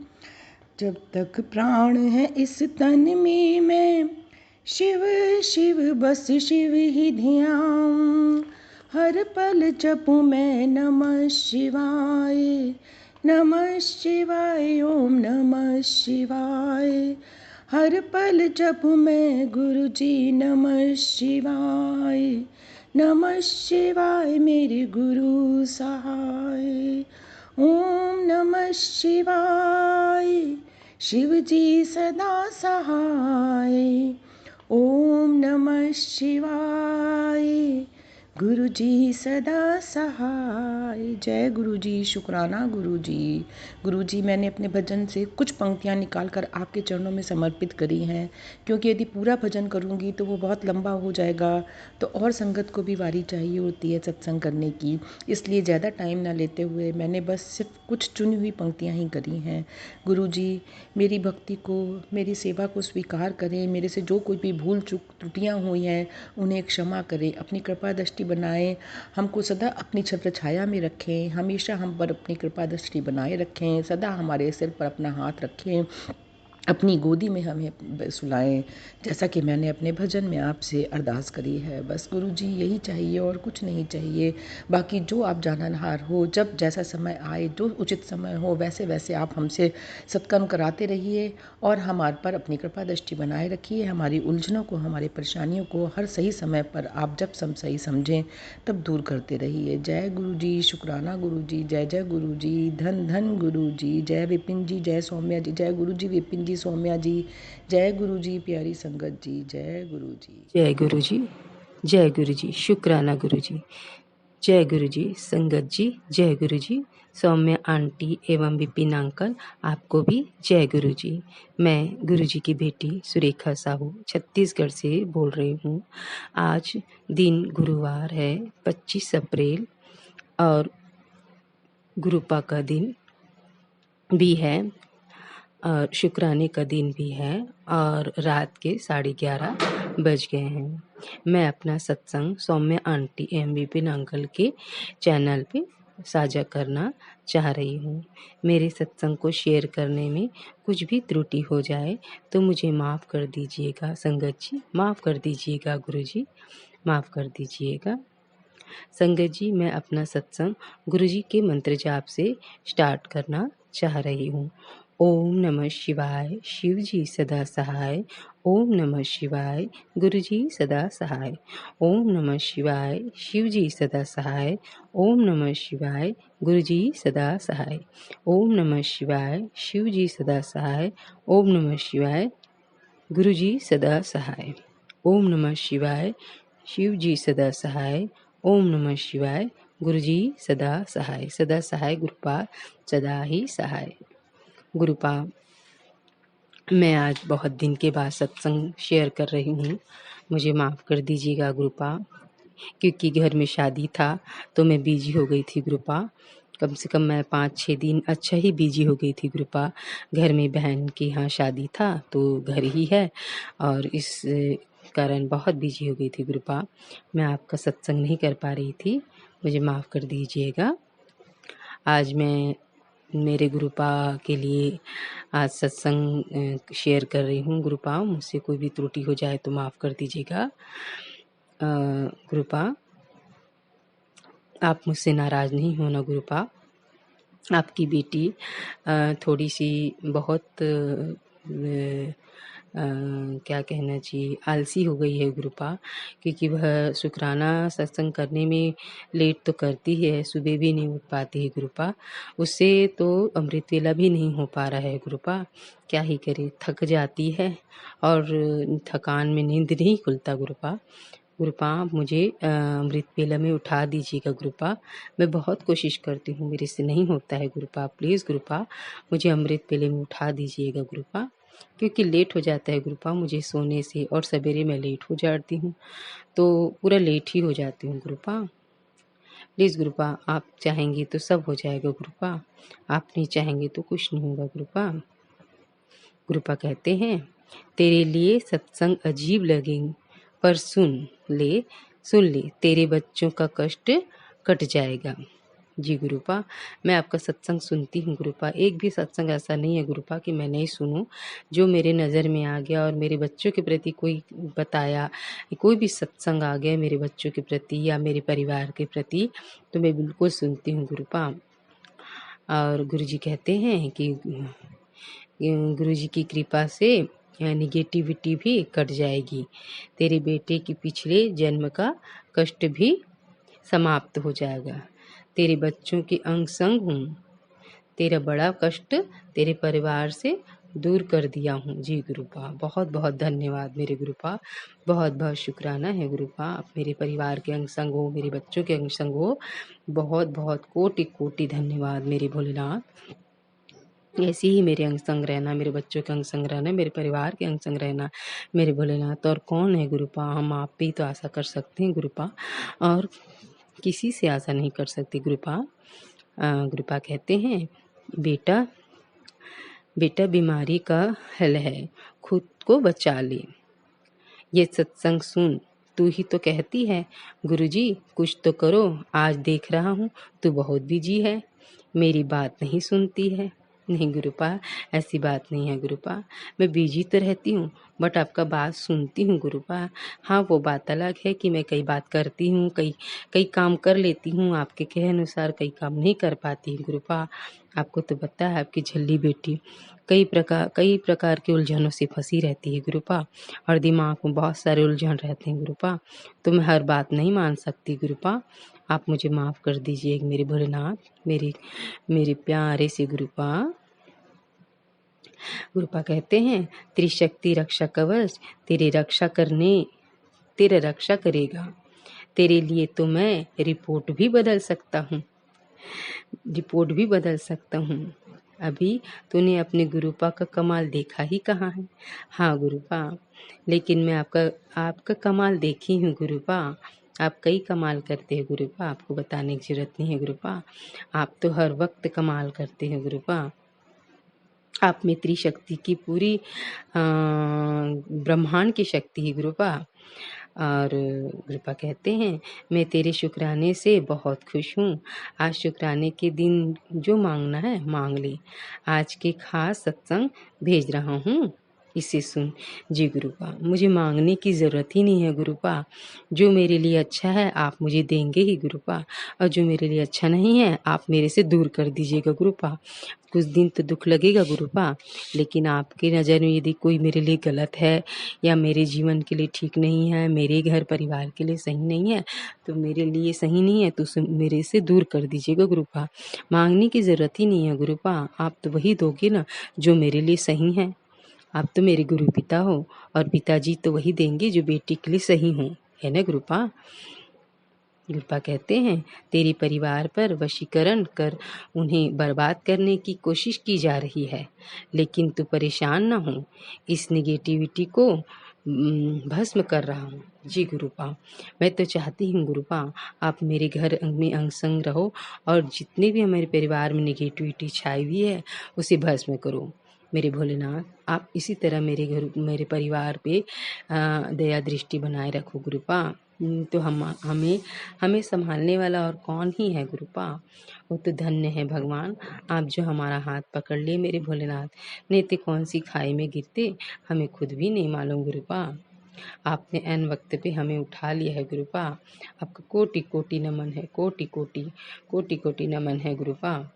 जब तक प्राण है इस तन में मैं शिव शिव बस शिव ही ध्यान। हर पल जपूं मैं नमः शिवाय, नमः शिवाय, ओम नमः शिवाय। हर पल जपूं मैं गुरु जी नमः शिवाय, नमः शिवाय मेरे गुरु सहाय। ओम नमः शिवाय, शिव जी सदा सहाय। ओम नमः शिवाय, गुरु जी सदा सहाय। जय गुरु जी, शुक्राना गुरु जी। गुरु जी, मैंने अपने भजन से कुछ पंक्तियाँ निकाल कर आपके चरणों में समर्पित करी हैं, क्योंकि यदि पूरा भजन करूँगी तो वो बहुत लंबा हो जाएगा, तो और संगत को भी वारी चाहिए होती है सत्संग करने की। इसलिए ज़्यादा टाइम ना लेते हुए मैंने बस सिर्फ कुछ चुनी हुई पंक्तियाँ ही करी हैं। गुरु जी, मेरी भक्ति को, मेरी सेवा को स्वीकार करें। मेरे से जो कोई भी भूल चूक त्रुटियाँ हुई हैं उन्हें क्षमा करें, अपनी कृपा दृष्टि बनाएं, हमको सदा अपनी छत्र छाया में रखें, हमेशा हम पर अपनी कृपा दृष्टि बनाए रखें, सदा हमारे सिर पर अपना हाथ रखें, अपनी गोदी में हमें सुलाएं, जैसा कि मैंने अपने भजन में आपसे अरदास करी है। बस गुरु जी यही चाहिए और कुछ नहीं चाहिए। बाकी जो आप जाननहार हो, जब जैसा समय आए, जो उचित समय हो, वैसे वैसे आप हमसे सत्कर्म कराते रहिए और हमारे पर अपनी कृपा दृष्टि बनाए रखिए। हमारी उलझनों को, हमारी परेशानियों को हर सही समय पर आप जब सही समझें तब दूर करते रहिए। जय गुरु जी, शुक्राना गुरु जी, जय जय गुरु जी, धन धन गुरु जी, जय विपिन जी, जय सौम्या जी, जय गुरु जी विपिन जी, सौम्या जी, जय गुरु जी, प्यारी संगत जी, जय गुरु जी। जय गुरु जी, जय गुरु जी, शुक्राना गुरु जी, जय गुरु जी, संगत जी, जय गुरु जी, सौम्या आंटी एवं विपिन अंकल, आपको भी जय गुरु जी। मैं गुरु जी की बेटी सुरेखा साहू छत्तीसगढ़ से बोल रही हूँ। आज दिन गुरुवार है, 25 अप्रैल, और गुरुपा का दिन भी है और शुक्राने का दिन भी है और रात के 11:30 बज गए हैं। मैं अपना सत्संग सौम्या आंटी एवं विपिन अंकल के चैनल पे साझा करना चाह रही हूँ। मेरे सत्संग को शेयर करने में कुछ भी त्रुटि हो जाए तो मुझे माफ़ कर दीजिएगा संगत जी, माफ़ कर दीजिएगा गुरु जी, माफ़ कर दीजिएगा। संगत जी, मैं अपना सत्संग गुरु जी के मंत्र जाप से स्टार्ट करना चाह रही हूँ। ओम नमः शिवाय, शिव जी सदा सहाय। ओम नमः शिवाय, गुरु जी सदा सहाय। ओम नमः शिवाय, शिव जी सदा सहाय। ओम नमः शिवाय, गुरु जी सदा सहाय। ओम नमः शिवाय, शिव जी सदा सहाय। ओम नमः शिवाय, गुरु जी सदा सहाय। ओम नमः शिवाय, शिव जी सदा सहाय। ओम नमः शिवाय, गुरु जी सदा सहाय। सदा सहाय गुरुपा, सदा ही सहाय गुरुपा। मैं आज बहुत दिन के बाद सत्संग शेयर कर रही हूँ, मुझे माफ़ कर दीजिएगा गुरुपा, क्योंकि घर में शादी था तो मैं बिजी हो गई थी गुरुपा। कम से कम मैं 5-6 दिन अच्छा ही बिजी हो गई थी गुरुपा। घर में बहन के यहाँ शादी था तो घर ही है और इस कारण बहुत बिजी हो गई थी गुरुपा। मैं आपका सत्संग नहीं कर पा रही थी, मुझे माफ़ कर दीजिएगा। आज मैं मेरे गुरुपा के लिए आज सत्संग शेयर कर रही हूँ गुरुपा। मुझसे कोई भी त्रुटि हो जाए तो माफ़ कर दीजिएगा गुरुपा। आप मुझसे नाराज़ नहीं होना गुरुपा। आपकी बेटी थोड़ी सी बहुत क्या कहना चाहिए, आलसी हो गई है गुरुपा, क्योंकि वह शुक्राना सत्संग करने में लेट तो करती है, सुबह भी नहीं उठ पाती है गुरुपा। उससे तो अमृत वेला भी नहीं हो पा रहा है गुरुपा। क्या ही करे, थक जाती है और थकान में नींद नहीं खुलता गुरुपा। गुरुपा मुझे अमृत वेला में उठा दीजिएगा गुरुपा। मैं बहुत कोशिश करती हूँ, मेरे से नहीं होता है गुरुपा। प्लीज़ गुरुपा मुझे अमृत वेले में उठा दीजिएगा गुरुपा, क्योंकि लेट हो जाता है गुरुपा मुझे सोने से, और सवेरे मैं लेट हो जाती हूँ तो पूरा लेट ही हो जाती हूँ गुरुपा। प्लीज़ गुरुपा, आप चाहेंगे तो सब हो जाएगा गुरुपा, आप नहीं चाहेंगे तो कुछ नहीं होगा गुरुपा। गुरुपा कहते हैं, तेरे लिए सत्संग अजीब लगे पर सुन ले तेरे बच्चों का कष्ट कट जाएगा। जी गुरुपा, मैं आपका सत्संग सुनती हूँ गुरुपा। एक भी सत्संग ऐसा नहीं है गुरुपा कि मैं नहीं सुनूं। जो मेरे नज़र में आ गया और मेरे बच्चों के प्रति कोई बताया, कोई भी सत्संग आ गया मेरे बच्चों के प्रति या मेरे परिवार के प्रति, तो मैं बिल्कुल सुनती हूँ गुरुपा। और गुरुजी कहते हैं कि गुरुजी की कृपा से निगेटिविटी भी कट जाएगी। तेरे बेटे की पिछले जन्म का कष्ट भी समाप्त हो जाएगा। तेरे बच्चों के अंग संग हूँ। तेरा बड़ा कष्ट तेरे परिवार से दूर कर दिया हूँ। जी गुरुपा, बहुत बहुत धन्यवाद मेरे गुरुपा, बहुत बहुत शुक्राना है गुरुपा। आप मेरे परिवार के अंग संग हो, मेरे बच्चों के अंग संग हो, बहुत बहुत कोटि कोटि धन्यवाद मेरे भोलेनाथ। ऐसे ही मेरे अंग संग रहना, मेरे बच्चों के अंग संग रहना, मेरे परिवार के अंग संग रहना मेरे भोलेनाथ। और कौन है गुरुपा, हम आप पे ही तो आशा कर सकते हैं गुरुपा, और किसी से आशा नहीं कर सकते गुरुपा। गुरुपा कहते हैं बेटा बेटा बीमारी का हल है, खुद को बचा ले। ये सत्संग सुन, तू ही तो कहती है गुरुजी कुछ तो करो, आज देख रहा हूँ तू बहुत बिजी है, मेरी बात नहीं सुनती है। नहीं गुरुपा, ऐसी बात नहीं है गुरुपा, मैं बिजी तो रहती हूँ बट आपका बात सुनती हूँ गुरुपा। हाँ, वो बात अलग है कि मैं कई बात करती हूँ, कई काम कर लेती हूँ, आपके कहे अनुसार कई काम नहीं कर पाती हूँ गुरुपा। आपको तो पता है आपकी झल्ली बेटी कई प्रकार के उलझनों से फंसी रहती है गुरुपा, और दिमाग में बहुत सारे उलझन रहते हैं गुरुपा, तो मैं हर बात नहीं मान सकती गुरुपा। आप मुझे माफ़ कर दीजिए मेरे भोलेनाथ, मेरे प्यारे से गुरुपा। गुरुपा कहते हैं त्रिशक्ति रक्षा कवच तेरे रक्षा करेगा। तेरे लिए तो मैं रिपोर्ट भी बदल सकता हूँ। अभी तूने अपने गुरुपा का कमाल देखा ही कहाँ है। हाँ गुरुपा, लेकिन मैं आपका कमाल देखी हूँ गुरुपा। आप कई कमाल करते हैं गुरुपा, आपको बताने की जरूरत नहीं है गुरुपा। आप तो हर वक्त कमाल करते हैं गुरुपा। आप में त्रिशक्ति की पूरी ब्रह्मांड की शक्ति है गुरुपा। और गुरुपा कहते हैं मैं तेरे शुक्राने से बहुत खुश हूँ। आज शुक्राने के दिन जो मांगना है मांग ले। आज के खास सत्संग भेज रहा हूँ, इसे सुन। जी गुरुपा, मुझे मांगने की ज़रूरत ही नहीं है गुरुपा। जो मेरे लिए अच्छा है आप मुझे देंगे ही गुरुपा, और जो मेरे लिए अच्छा नहीं है आप मेरे से दूर कर दीजिएगा गुरुपा। कुछ दिन तो दुख लगेगा गुरुपा, लेकिन आपकी नज़र में यदि कोई मेरे लिए गलत है या मेरे जीवन के लिए ठीक नहीं है, मेरे घर परिवार के लिए सही नहीं है, तो मेरे लिए सही नहीं है, तो उसे मेरे से दूर कर दीजिएगा गुरुपा। मांगने की ज़रूरत ही नहीं है गुरुपा, आप तो वही दोगे ना जो मेरे लिए सही है। आप तो मेरे गुरु पिता हो, और पिताजी तो वही देंगे जो बेटी के लिए सही हो, है ना गुरुपा। गुरुपा कहते हैं तेरे परिवार पर वशीकरण कर उन्हें बर्बाद करने की कोशिश की जा रही है, लेकिन तू परेशान ना हो, इस निगेटिविटी को भस्म कर रहा हूँ। जी गुरुपा, मैं तो चाहती हूँ गुरुपा आप मेरे घर में अंग संग रहो, और जितने भी हमारे परिवार में निगेटिविटी छाई हुई है उसे भस्म करो मेरे भोलेनाथ। आप इसी तरह मेरे परिवार पे दया दृष्टि बनाए रखो गुरुपा। तो हमें संभालने वाला और कौन ही है गुरुपा। वो तो धन्य है भगवान आप जो हमारा हाथ पकड़ लिए मेरे भोलेनाथ। नहीं तो कौन सी खाई में गिरते हमें खुद भी नहीं मालूम गुरुपा। आपने एन वक्त पे हमें उठा लिया है गुरुपा। आपका कोटि कोटि नमन है, कोटि कोटि नमन है गुरुपा।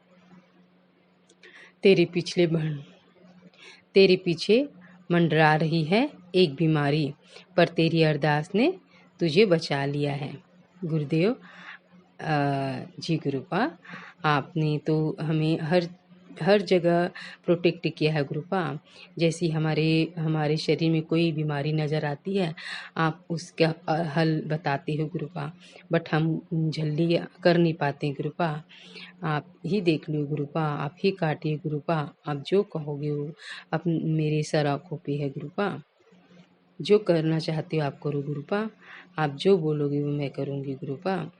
तेरे पीछे मंडरा रही है एक बीमारी, पर तेरी अरदास ने तुझे बचा लिया है गुरुदेव। जी गुरुपा, आपने तो हमें हर जगह प्रोटेक्ट किया है गुरुपा। जैसी हमारे शरीर में कोई बीमारी नज़र आती है आप उसका हल बताते हो गुरुपा, बट हम जल्दी कर नहीं पाते हैं गुरुपा। आप ही देख लो गुरुपा, आप ही काटिए गुरुपा, आप जो कहोगे वो अब मेरे सर आँखों पे है गुरुपा। जो करना चाहते हो आप करो गुरुपा, आप जो बोलोगे वो मैं करूँगी गुरुपा।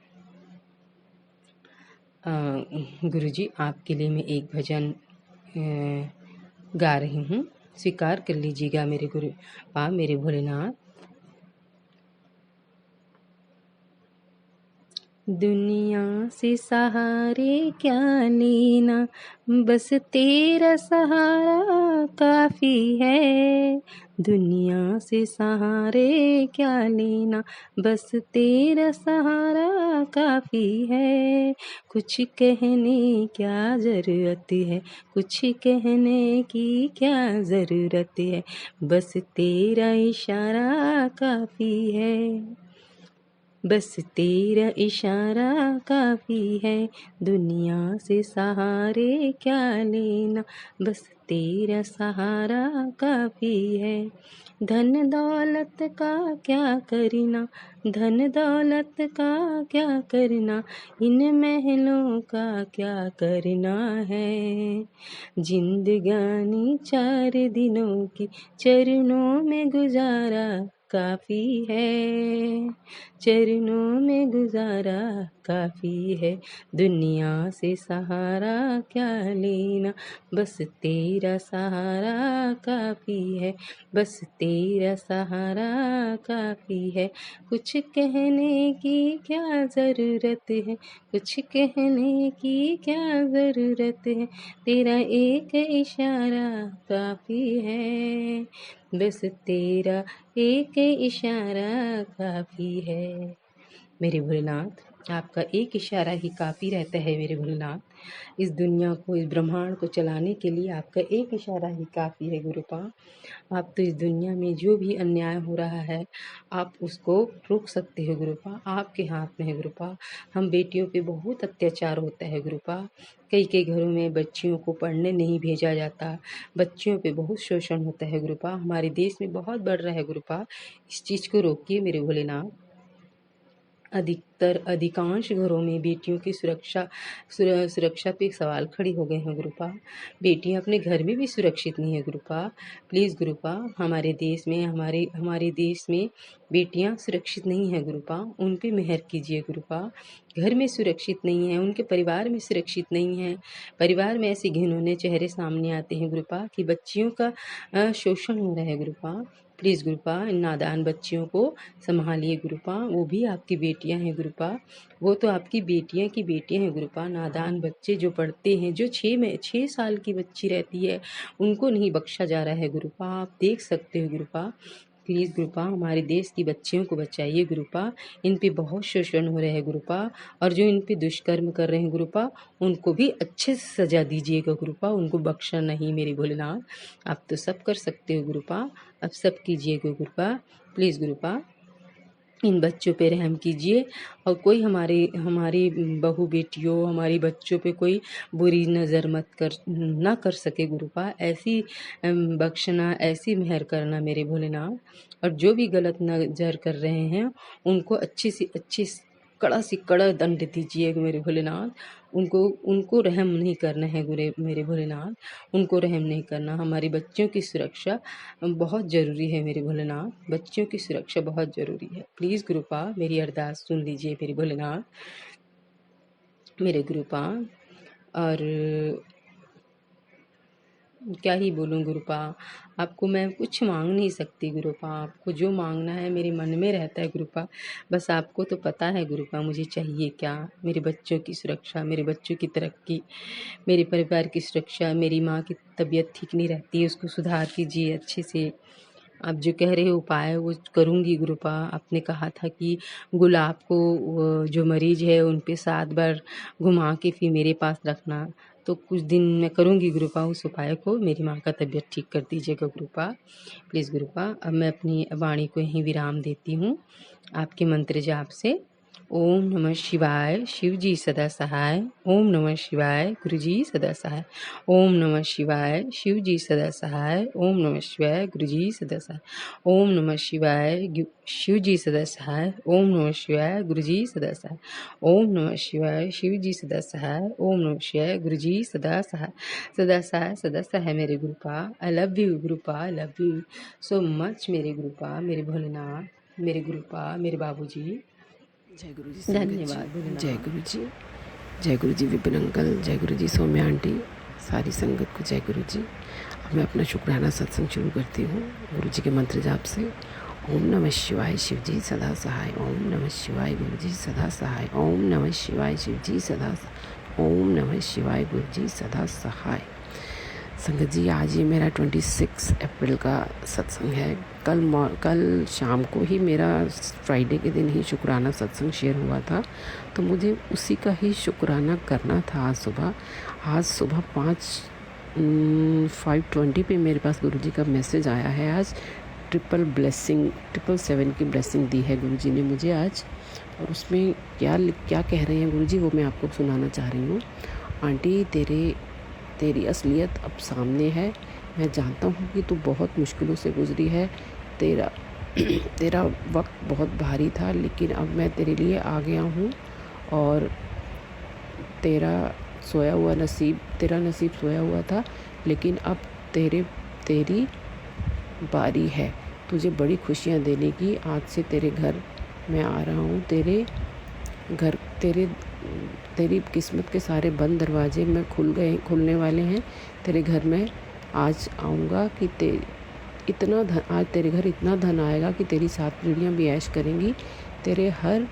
गुरुजी, आपके लिए मैं एक भजन गा रही हूँ, स्वीकार कर लीजिएगा मेरे गुरुपा, मेरे भोलेनाथ। दुनिया से सहारे क्या लेना, बस तेरा सहारा काफ़ी है। दुनिया से सहारे क्या लेना, बस तेरा सहारा काफ़ी है। कुछ कहने क्या ज़रूरत है, कुछ कहने की क्या ज़रूरत है, बस तेरा इशारा काफ़ी है। बस तेरा इशारा काफ़ी है। दुनिया से सहारे क्या लेना, बस तेरा सहारा काफ़ी है। धन दौलत का क्या करना, धन दौलत का क्या करना, इन महलों का क्या करना है। जिंदगानी 4 दिनों की चरणों में गुजारा काफ़ी है। चरणों में गुजारा काफ़ी है। दुनिया से सहारा क्या लेना, बस तेरा सहारा काफ़ी है। बस तेरा सहारा काफ़ी है। कुछ कहने की क्या ज़रूरत है, कुछ कहने की क्या ज़रूरत है, तेरा एक इशारा काफ़ी है। बस तेरा एक इशारा काफ़ी है। मेरे भोलेनाथ, आपका एक इशारा ही काफ़ी रहता है मेरे भोलेनाथ। इस दुनिया को, इस ब्रह्मांड को चलाने के लिए आपका एक इशारा ही काफ़ी है गुरुपा। आप तो इस दुनिया में जो भी अन्याय हो रहा है, आप उसको रोक सकते हो गुरुपा। आपके हाथ में है गुरुपा। हम बेटियों पे बहुत अत्याचार होता है गुरुपा। कई घरों में बच्चियों को पढ़ने नहीं भेजा जाता, बच्चियों पे बहुत शोषण होता है गुरुपा। हमारे देश में बहुत बढ़ रहा है गुरुपा। इस चीज़ को रोकिए मेरे भोलेनाथ। अधिकांश घरों में बेटियों की सुरक्षा पे सवाल खड़ी हो गए हैं गुरुपा। बेटियां अपने घर में भी सुरक्षित नहीं है गुरुपा। प्लीज़ गुरुपा, हमारे देश में बेटियां सुरक्षित नहीं है गुरुपा। उन पे मेहर कीजिए गुरुपा। घर में सुरक्षित नहीं है, उनके परिवार में सुरक्षित नहीं है। परिवार में ऐसे घिनौने चेहरे सामने आते हैं गुरुपा कि बच्चियों का शोषण हो रहा है गुरुपा। प्लीज़ गुरुपा, इन नादान बच्चियों को संभालिए गुरुपा। वो भी आपकी बेटियां हैं गुरुपा। वो तो आपकी बेटियां की बेटियां हैं गुरुपा। नादान बच्चे जो पढ़ते हैं, जो 6 साल की बच्ची रहती है, उनको नहीं बख्शा जा रहा है गुरुपा। आप देख सकते हो गुरुपा। प्लीज़ गुरुपा, हमारे देश की बच्चियों को बचाइए गुरुपा। इन पे बहुत शोषण हो रहा है गुरुपा। और जो इन पे दुष्कर्म कर रहे हैं गुरुपा, उनको भी अच्छे से सजा दीजिएगा गुरुपा। उनको बख्शा नहीं मेरे भोलेनाथ। आप तो सब कर सकते हो गुरुपा। अब सब कीजिएगा गुरुपा। प्लीज़ गुरुपा, इन बच्चों पे रहम कीजिए। और कोई हमारी बहू बेटियों, हमारी बच्चों पे कोई बुरी नज़र ना कर सके गुरुपा। ऐसी बख्शना, ऐसी मेहर करना मेरे भोलेनाथ। और जो भी गलत नज़र कर रहे हैं, उनको अच्छी से कड़ा दंड दीजिए मेरे भोलेनाथ। उनको रहम नहीं करना है मेरे भोलेनाथ। उनको रहम नहीं करना। हमारी बच्चों की सुरक्षा बहुत ज़रूरी है मेरे भोलेनाथ। बच्चों की सुरक्षा बहुत ज़रूरी है। प्लीज़ गुरुपा, मेरी अरदास सुन लीजिए मेरे भोलेनाथ, मेरे गुरुपा। और क्या ही बोलूँ गुरुपा, आपको मैं कुछ मांग नहीं सकती गुरुपा। आपको जो मांगना है मेरे मन में रहता है गुरुपा। बस आपको तो पता है गुरुपा मुझे चाहिए क्या। मेरे बच्चों की सुरक्षा, मेरे बच्चों की तरक्की, मेरे परिवार की सुरक्षा। मेरी माँ की तबीयत ठीक नहीं रहती है, उसको सुधार कीजिए अच्छे से। आप जो कह रहे हो उपाय वो करूँगी गुरुपा। आपने कहा था कि गुलाब को जो मरीज है उन पे 7 बार घुमा के फिर मेरे पास रखना। तो कुछ दिन मैं करूँगी गुरुपा उस उपाय को। मेरी माँ का तबीयत ठीक कर दीजिएगा गुरुपा। प्लीज़ गुरुपा, अब मैं अपनी वाणी को यहीं विराम देती हूँ आपके मंत्र जाप से। ओम नमः शिवाय, शिव जी सदा सहाय। ओम नमः शिवाय, गुरु जी सदा सहाय। ओम नमः शिवाय, शिव जी सदा सहाय। ओम नमः शिवाय, गुरु जी सदा सहाय। ओम नमः शिवाय, शिव जी सदा सहाय। ओम नमः शिवाय, गुरु जी सदा सहाय। ओम नमः शिवाय, शिव जी सदा सहाय। ओम नमः शिवाय, गुरु जी सदा सहाय। सदा सहाय मेरे गुरुपा। आई लव यू गुरुपा, I love you so much मेरे गुरुपा, मेरे भोलेनाथ, मेरे गुरुपा, मेरे बाबूजी। जय गुरु जी। धन्यवाद भोलेनाथ। जय गुरु जी। जय गुरु जी विपिन अंकल, जय गुरु जी सौम्या आंटी, सारी संगत को जय गुरु जी। अब मैं अपना शुक्राना सत्संग शुरू करती हूँ गुरु जी के मंत्र जाप से। ओम नमः शिवाय शिवजी सदा सहाय। ओम नमः शिवाय गुरुजी सदा सहाय। ओम नमः शिवाय शिवजी सदा। ओम नमः शिवाय गुरुजी सदा सहाय। संगत जी, आज ये मेरा 26 अप्रैल का सत्संग है। कल शाम को ही मेरा फ्राइडे के दिन ही शुक्राना सत्संग शेयर हुआ था, तो मुझे उसी का ही शुक्राना करना था आज सुबह 5:20 पे मेरे पास गुरुजी का मैसेज आया है। आज 777 की ब्लेसिंग दी है गुरुजी ने मुझे आज, और उसमें क्या कह रहे हैं गुरुजी वो मैं आपको सुनाना चाह रही हूँ। आंटी, तेरी असलियत अब सामने है। मैं जानता हूँ कि तू बहुत मुश्किलों से गुजरी है। तेरा वक्त बहुत भारी था, लेकिन अब मैं तेरे लिए आ गया हूँ, और तेरा नसीब सोया हुआ था, लेकिन अब तेरी बारी है तुझे बड़ी खुशियाँ देने की। आज से तेरे घर मैं आ रहा हूँ। तेरी किस्मत के सारे बंद दरवाजे में खुलने वाले हैं। तेरे घर में आज आऊँगा कि आज तेरे घर इतना धन आएगा कि तेरी 7 पीढ़ियाँ भी ऐश करेंगी। तेरे हर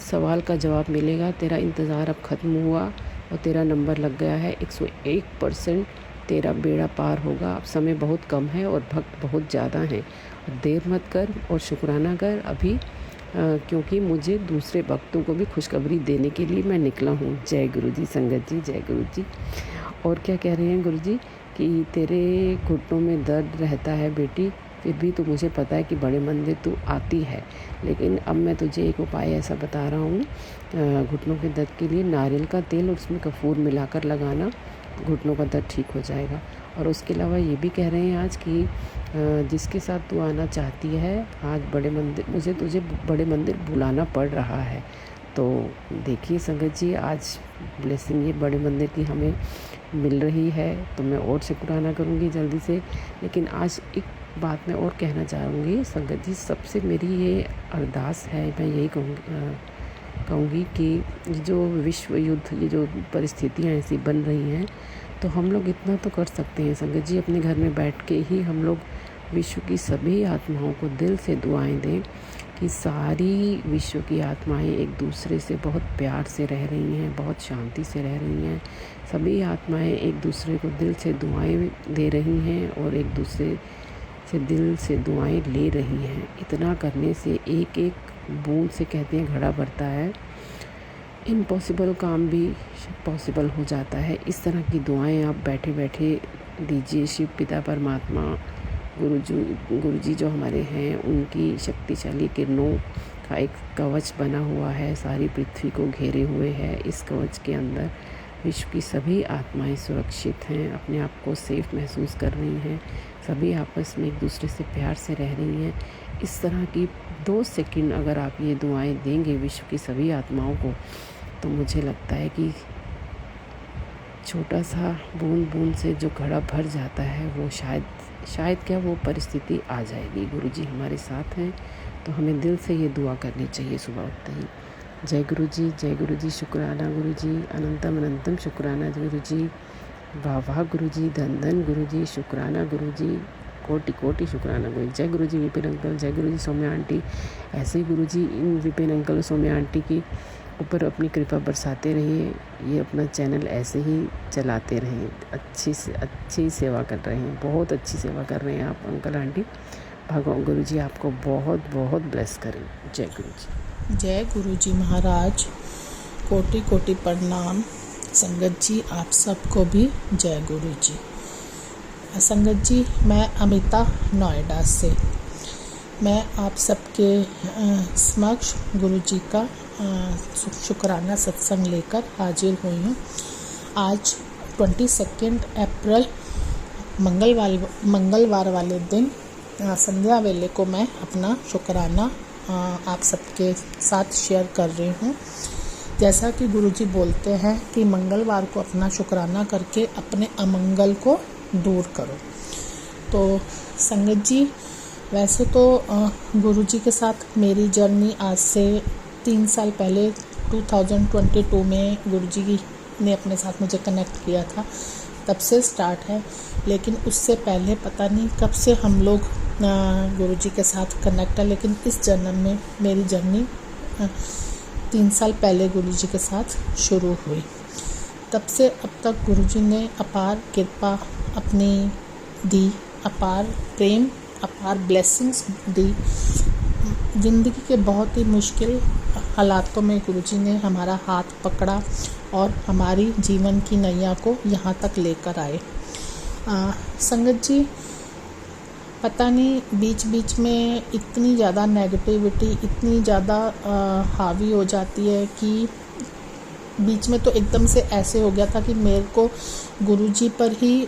सवाल का जवाब मिलेगा। तेरा इंतज़ार अब ख़त्म हुआ और तेरा नंबर लग गया है। 101% तेरा बेड़ा पार होगा। अब समय बहुत कम है और भक्त बहुत ज़्यादा हैं। देर मत कर और शुक्राना कर अभी, क्योंकि मुझे दूसरे भक्तों को भी खुशखबरी देने के लिए मैं निकला हूँ। जय गुरु जी। संगत जी, जय गुरु जी। और क्या कह रहे हैं गुरु जी कि तेरे घुटनों में दर्द रहता है बेटी, फिर भी तो मुझे पता है कि बड़े मंदिर तू आती है, लेकिन अब मैं तुझे एक उपाय ऐसा बता रहा हूँ। घुटनों के दर्द के लिए नारियल का तेल और उसमें कपूर मिलाकर लगाना, घुटनों का दर्द ठीक हो जाएगा। और उसके अलावा ये भी कह रहे हैं आज कि जिसके साथ तू आना चाहती है, आज तुझे बड़े मंदिर बुलाना पड़ रहा है। तो देखिए संगत जी, आज ब्लेसिंग ये बड़े मंदिर की हमें मिल रही है, तो मैं और शुक्राना करूँगी जल्दी से। लेकिन आज एक बात मैं और कहना चाहूँगी संगत जी, सबसे मेरी ये अरदास है, मैं यही कहूँगी कि जो विश्व युद्ध, ये जो परिस्थितियाँ ऐसी बन रही हैं, तो हम लोग इतना तो कर सकते हैं संगत जी, अपने घर में बैठ के ही हम लोग विश्व की सभी आत्माओं को दिल से दुआएं दें कि सारी विश्व की आत्माएं एक दूसरे से बहुत प्यार से रह रही हैं, बहुत शांति से रह रही हैं। सभी आत्माएं एक दूसरे को दिल से दुआएं दे रही हैं और एक दूसरे से दिल से दुआएं ले रही हैं। इतना करने से एक एक बूंद से कहते हैं घड़ा भरता है, इम्पॉसिबल काम भी पॉसिबल हो जाता है। इस तरह की दुआएं आप बैठे बैठे दीजिए। शिव पिता परमात्मा गुरुजी जो हमारे हैं, उनकी शक्तिशाली किरणों का एक कवच बना हुआ है, सारी पृथ्वी को घेरे हुए है। इस कवच के अंदर विश्व की सभी आत्माएं सुरक्षित हैं, अपने आप को सेफ महसूस कर रही हैं, सभी आपस में एक दूसरे से प्यार से रह रही हैं। इस तरह की 2 सेकंड अगर आप ये दुआएं देंगे विश्व की सभी आत्माओं को, तो मुझे लगता है कि छोटा सा बूंद बूंद से जो घड़ा भर जाता है, वो शायद क्या वो परिस्थिति आ जाएगी। गुरुजी हमारे साथ हैं, तो हमें दिल से ये दुआ करनी चाहिए सुबह उठते ही। जय गुरुजी, जय गुरुजी। शुक्राना गुरुजी, अनंतम अनंतम शुक्राना गुरुजी। वाह वाह गुरुजी, धन धन गुरुजी, शुक्राना गुरुजी, कोटि कोटि शुक्राना गुरुजी। जय गुरुजी विपिन अंकल, जय गुरुजी सौम्या आंटी। ऐसे ही गुरुजी इन विपिन अंकल सौम्या आंटी की ऊपर अपनी कृपा बरसाते रहिए, ये अपना चैनल ऐसे ही चलाते रहें। अच्छी सेवा कर रहे हैं, बहुत अच्छी सेवा कर रहे हैं आप अंकल आंटी। भगवान गुरुजी आपको बहुत बहुत ब्लेस करें। जय गुरुजी। जय गुरुजी महाराज, कोटि कोटि प्रणाम। संगत जी आप सबको भी जय गुरुजी। संगत जी, मैं अमिता नोएडा से, मैं आप सबके समक्ष गुरुजी का शुक्राना सत्संग लेकर हाजिर हुई हूँ। आज 22 अप्रैल मंगलवार वाले दिन संध्या वेले को मैं अपना शुक्राना आप सबके साथ शेयर कर रही हूँ। जैसा कि गुरुजी बोलते हैं कि मंगलवार को अपना शुक्राना करके अपने अमंगल को दूर करो। तो संगत जी, वैसे तो गुरुजी के साथ मेरी जर्नी आज से 3 साल पहले 2022 में गुरुजी ने अपने साथ मुझे कनेक्ट किया था, तब से स्टार्ट है। लेकिन उससे पहले पता नहीं कब से हम लोग गुरुजी के साथ कनेक्ट है, लेकिन इस जन्म में मेरी जर्नी 3 साल पहले गुरुजी के साथ शुरू हुई। तब से अब तक गुरुजी ने अपार कृपा अपनी दी, अपार प्रेम, अपार ब्लेसिंग्स दी। ज़िंदगी के बहुत ही मुश्किल हालातों में गुरुजी ने हमारा हाथ पकड़ा और हमारी जीवन की नैया को यहाँ तक लेकर आए। संगत जी, पता नहीं बीच बीच में इतनी ज़्यादा नेगेटिविटी इतनी ज़्यादा हावी हो जाती है कि बीच में तो एकदम से ऐसे हो गया था कि मेरे को गुरुजी पर ही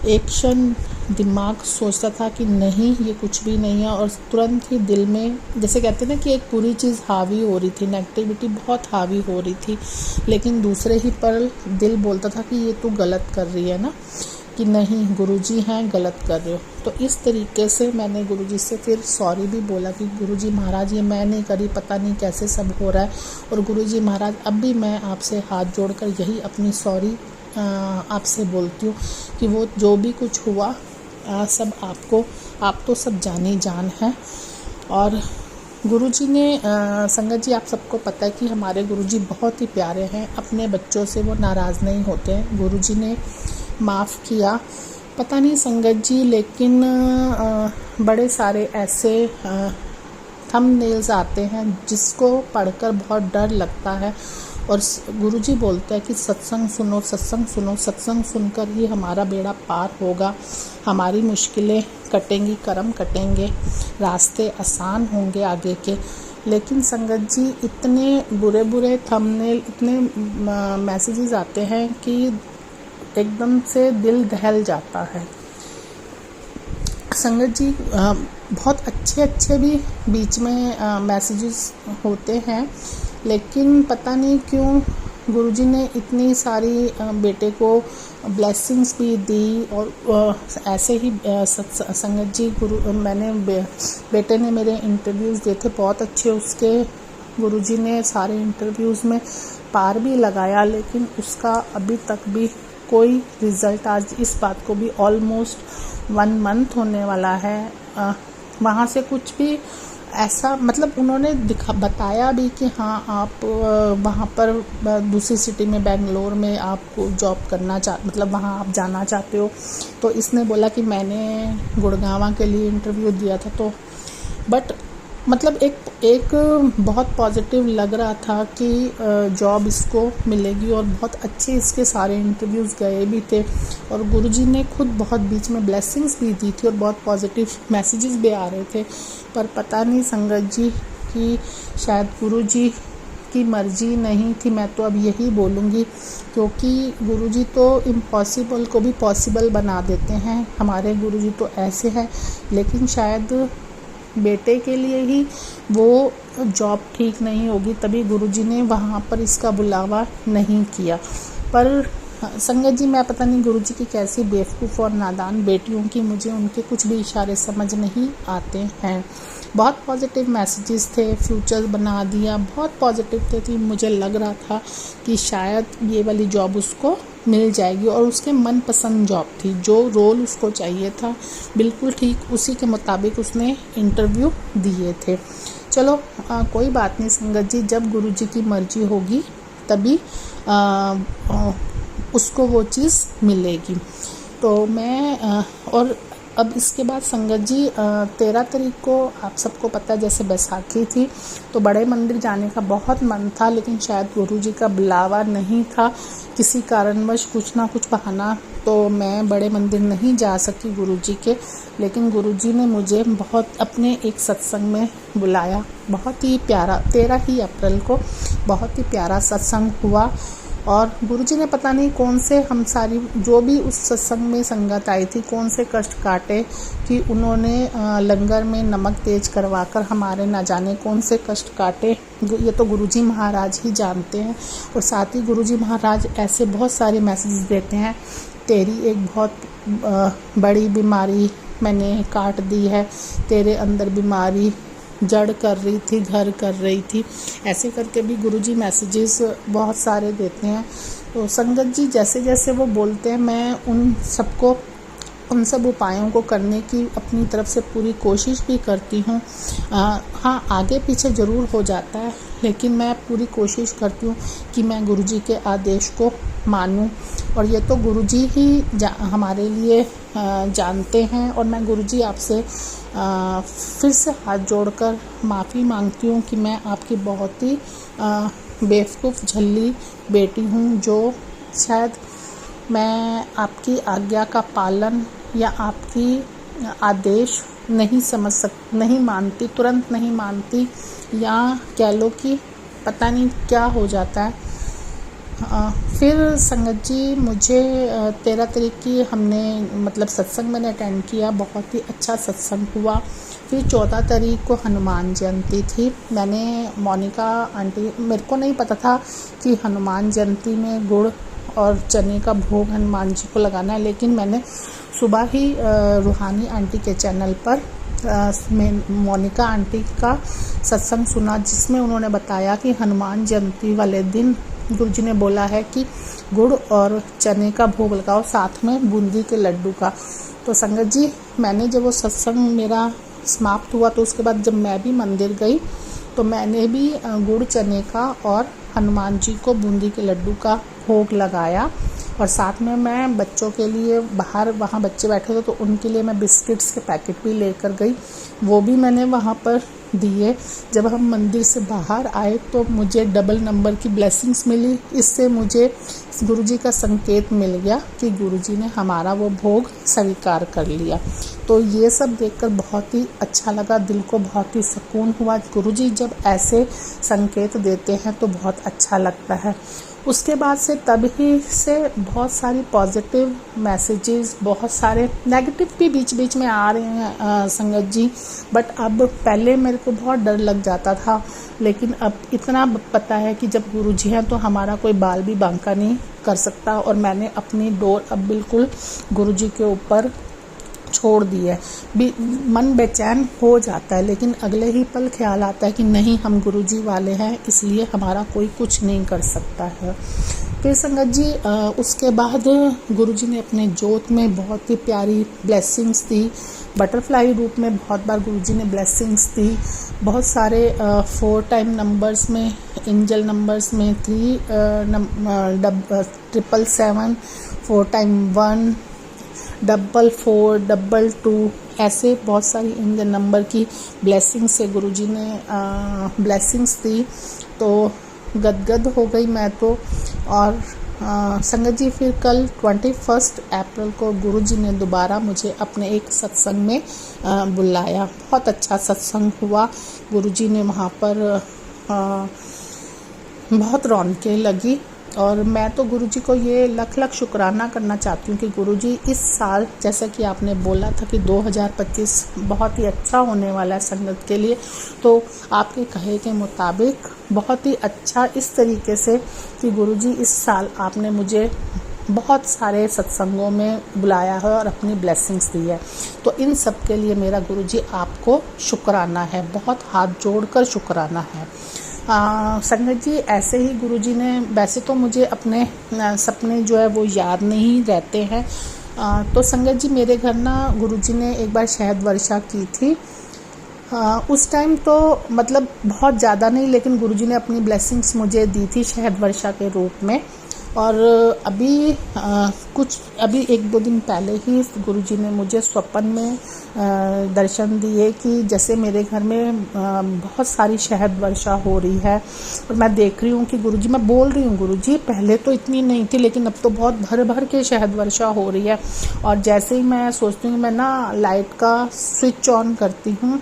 एक क्षण दिमाग सोचता था कि नहीं, ये कुछ भी नहीं है, और तुरंत ही दिल में, जैसे कहते हैं ना कि एक पूरी चीज़ हावी हो रही थी, नेगेटिविटी बहुत हावी हो रही थी, लेकिन दूसरे ही पल दिल बोलता था कि ये तू गलत कर रही है ना, कि नहीं गुरुजी हैं, गलत कर रहे हो। तो इस तरीके से मैंने गुरुजी से फिर सॉरी भी बोला कि गुरुजी महाराज, ये मैं नहीं करी, पता नहीं कैसे सब हो रहा है, और गुरुजी महाराज अब भी मैं आपसे हाथ जोड़कर यही अपनी सॉरी आपसे बोलती हूँ कि वो जो भी कुछ हुआ सब आप तो सब जानी जान है। और गुरुजी ने संगत जी, आप सबको पता है कि हमारे गुरुजी बहुत ही प्यारे हैं, अपने बच्चों से वो नाराज़ नहीं होते हैं। गुरुजी ने माफ़ किया, पता नहीं संगत जी, लेकिन बड़े सारे ऐसे थंबनेल्स आते हैं जिसको पढ़कर बहुत डर लगता है, और गुरुजी बोलते हैं कि सत्संग सुनो, सत्संग सुनो, सत्संग सुनकर ही हमारा बेड़ा पार होगा, हमारी मुश्किलें कटेंगी, कर्म कटेंगे, रास्ते आसान होंगे आगे के। लेकिन संगत जी, इतने बुरे बुरे थंबनेल, इतने मैसेजेस आते हैं कि एकदम से दिल दहल जाता है। संगत जी, बहुत अच्छे भी बीच में मैसेजेस होते हैं, लेकिन पता नहीं क्यों गुरुजी ने इतनी सारी बेटे को ब्लेसिंग्स भी दी, और ऐसे ही संगत जी मैंने बेटे ने मेरे इंटरव्यूज़ दिए थे बहुत अच्छे, उसके गुरुजी ने सारे इंटरव्यूज़ में पार भी लगाया, लेकिन उसका अभी तक भी कोई रिज़ल्ट, आज इस बात को भी ऑलमोस्ट 1 मंथ होने वाला है, वहाँ से कुछ भी ऐसा, मतलब उन्होंने बताया भी कि हाँ आप वहाँ पर दूसरी सिटी में, बेंगलोर में आपको जॉब करना मतलब वहाँ आप जाना चाहते हो। तो इसने बोला कि मैंने गुड़गांव के लिए इंटरव्यू दिया था, तो बट मतलब एक बहुत पॉजिटिव लग रहा था कि जॉब इसको मिलेगी, और बहुत अच्छे इसके सारे इंटरव्यूज़ गए भी थे, और गुरुजी ने खुद बहुत बीच में ब्लेसिंग्स भी दी थी और बहुत पॉजिटिव मैसेजेस भी आ रहे थे। पर पता नहीं संगत जी कि शायद गुरुजी की मर्जी नहीं थी, मैं तो अब यही बोलूँगी, क्योंकि गुरुजी तो इम्पॉसिबल को भी पॉसिबल बना देते हैं। हमारे गुरुजी तो ऐसे हैं, लेकिन शायद बेटे के लिए ही वो जॉब ठीक नहीं होगी, तभी गुरुजी ने वहाँ पर इसका बुलावा नहीं किया। पर संगत जी, मैं पता नहीं गुरुजी की कैसी बेवकूफ़ और नादान बेटी हूँ कि मुझे उनके कुछ भी इशारे समझ नहीं आते हैं। बहुत पॉजिटिव मैसेजेस थे, फ्यूचर बना दिया, बहुत पॉजिटिव थे। मुझे लग रहा था कि शायद ये वाली जॉब उसको मिल जाएगी, और उसके मनपसंद जॉब थी, जो रोल उसको चाहिए था बिल्कुल ठीक उसी के मुताबिक उसने इंटरव्यू दिए थे। चलो कोई बात नहीं संगत जी, जब गुरुजी की मर्जी होगी तभी उसको वो चीज़ मिलेगी। तो मैं और अब इसके बाद संगत जी 13 तारीख को आप सबको पता है जैसे बैसाखी थी, तो बड़े मंदिर जाने का बहुत मन था, लेकिन शायद गुरुजी का बुलावा नहीं था, किसी कारणवश कुछ ना कुछ बहाना, तो मैं बड़े मंदिर नहीं जा सकी गुरुजी के। लेकिन गुरुजी ने मुझे बहुत अपने एक सत्संग में बुलाया, बहुत ही प्यारा, 13 ही अप्रैल को बहुत ही प्यारा सत्संग हुआ। और गुरुजी ने पता नहीं कौन से हम सारी जो भी उस सत्संग में संगत आई थी, कौन से कष्ट काटे कि उन्होंने लंगर में नमक तेज करवाकर हमारे ना जाने कौन से कष्ट काटे, ये तो गुरुजी महाराज ही जानते हैं। और साथ ही गुरुजी महाराज ऐसे बहुत सारे मैसेज देते हैं, तेरी एक बहुत बड़ी बीमारी मैंने काट दी है, तेरे अंदर बीमारी जड़ कर रही थी, घर कर रही थी, ऐसे करके भी गुरुजी मैसेजेस बहुत सारे देते हैं। तो संगत जी जैसे जैसे वो बोलते हैं, मैं उन सबको उन सब उपायों को करने की अपनी तरफ से पूरी कोशिश भी करती हूँ। हाँ, आगे पीछे ज़रूर हो जाता है, लेकिन मैं पूरी कोशिश करती हूँ कि मैं गुरुजी के आदेश को मानूं, और ये तो गुरुजी ही हमारे लिए जानते हैं। और मैं गुरुजी आपसे फिर से हाथ जोड़कर माफ़ी मांगती हूँ कि मैं आपकी बहुत ही बेवकूफ़ झल्ली बेटी हूँ, जो शायद मैं आपकी आज्ञा का पालन या आपकी आदेश नहीं मानती, तुरंत नहीं मानती, या कह लो कि पता नहीं क्या हो जाता है। फिर संगत जी, मुझे 13 तारीख की हमने मतलब सत्संग मैंने अटेंड किया, बहुत ही अच्छा सत्संग हुआ। फिर 14 तारीख को हनुमान जयंती थी। मैंने मोनिका आंटी, मेरे को नहीं पता था कि हनुमान जयंती में गुड़ और चने का भोग हनुमान जी को लगाना है, लेकिन मैंने सुबह ही रूहानी आंटी के चैनल पर मोनिका आंटी का सत्संग सुना, जिसमें उन्होंने बताया कि हनुमान जयंती वाले दिन गुरुजी ने बोला है कि गुड़ और चने का भोग लगाओ, साथ में बूंदी के लड्डू का। तो संगत जी, मैंने जब वो सत्संग मेरा समाप्त हुआ तो उसके बाद जब मैं भी मंदिर गई तो मैंने भी गुड़ चने का और हनुमान जी को बूंदी के लड्डू का भोग लगाया, और साथ में मैं बच्चों के लिए बाहर वहाँ बच्चे बैठे थे तो उनके लिए मैं बिस्किट्स के पैकेट भी लेकर गई, वो भी मैंने वहाँ पर दिए। जब हम मंदिर से बाहर आए तो मुझे डबल नंबर की ब्लेसिंग्स मिली। इससे मुझे गुरुजी का संकेत मिल गया कि गुरुजी ने हमारा वो भोग स्वीकार कर लिया। तो ये सब देखकर बहुत ही अच्छा लगा, दिल को बहुत ही सुकून हुआ। गुरुजी जब ऐसे संकेत देते हैं तो बहुत अच्छा लगता है। उसके बाद से तभी से बहुत सारी पॉजिटिव मैसेजेस, बहुत सारे नेगेटिव भी बीच बीच में आ रहे हैं संगत जी, बट अब पहले मेरे को बहुत डर लग जाता था, लेकिन अब इतना पता है कि जब गुरुजी हैं तो हमारा कोई बाल भी बांका नहीं कर सकता, और मैंने अपनी डोर अब बिल्कुल गुरुजी के ऊपर छोड़ दी है। मन बेचैन हो जाता है, लेकिन अगले ही पल ख्याल आता है कि नहीं, हम गुरुजी वाले हैं, इसलिए हमारा कोई कुछ नहीं कर सकता है। फिर संगत जी, उसके बाद गुरुजी ने अपने जोत में बहुत ही प्यारी ब्लेसिंग्स दी। बटरफ्लाई रूप में बहुत बार गुरुजी ने ब्लेसिंग्स दी। बहुत सारे 4 टाइम नंबर्स में, एंजल नंबर्स में 3 777, 4 टाइम 1, 444, 22, ऐसे बहुत सारी इंजन नंबर की ब्लेसिंग से गुरुजी ने ब्लेसिंग्स दी। तो गदगद हो गई मैं तो। और संगत जी, फिर कल 21 अप्रैल को गुरुजी ने दोबारा मुझे अपने एक सत्संग में बुलाया। बहुत अच्छा सत्संग हुआ। गुरुजी ने वहाँ पर बहुत रौनकें लगी, और मैं तो गुरुजी को ये लख लख शुक्राना करना चाहती हूँ कि गुरुजी इस साल, जैसा कि आपने बोला था कि 2025 बहुत ही अच्छा होने वाला है संगत के लिए, तो आपके कहे के मुताबिक बहुत ही अच्छा इस तरीके से कि गुरुजी इस साल आपने मुझे बहुत सारे सत्संगों में बुलाया है और अपनी ब्लेसिंग्स दी है। तो इन सब के लिए मेरा गुरुजी आपको शुक्राना है, बहुत हाथ जोड़कर शुक्राना है। संगत जी, ऐसे ही गुरुजी ने, वैसे तो मुझे अपने सपने जो है वो याद नहीं रहते हैं, तो संगत जी मेरे घर ना गुरुजी ने एक बार शहद वर्षा की थी। उस टाइम तो मतलब बहुत ज़्यादा नहीं, लेकिन गुरुजी ने अपनी ब्लेसिंग्स मुझे दी थी शहद वर्षा के रूप में। और अभी अभी 1-2 दिन पहले ही गुरुजी ने मुझे स्वप्न में दर्शन दिए कि जैसे मेरे घर में बहुत सारी शहद वर्षा हो रही है, और मैं देख रही हूँ कि गुरुजी, मैं बोल रही हूँ गुरुजी पहले तो इतनी नहीं थी, लेकिन अब तो बहुत भर भर के शहद वर्षा हो रही है। और जैसे ही मैं सोचती हूँ, मैं ना लाइट का स्विच ऑन करती हूँ,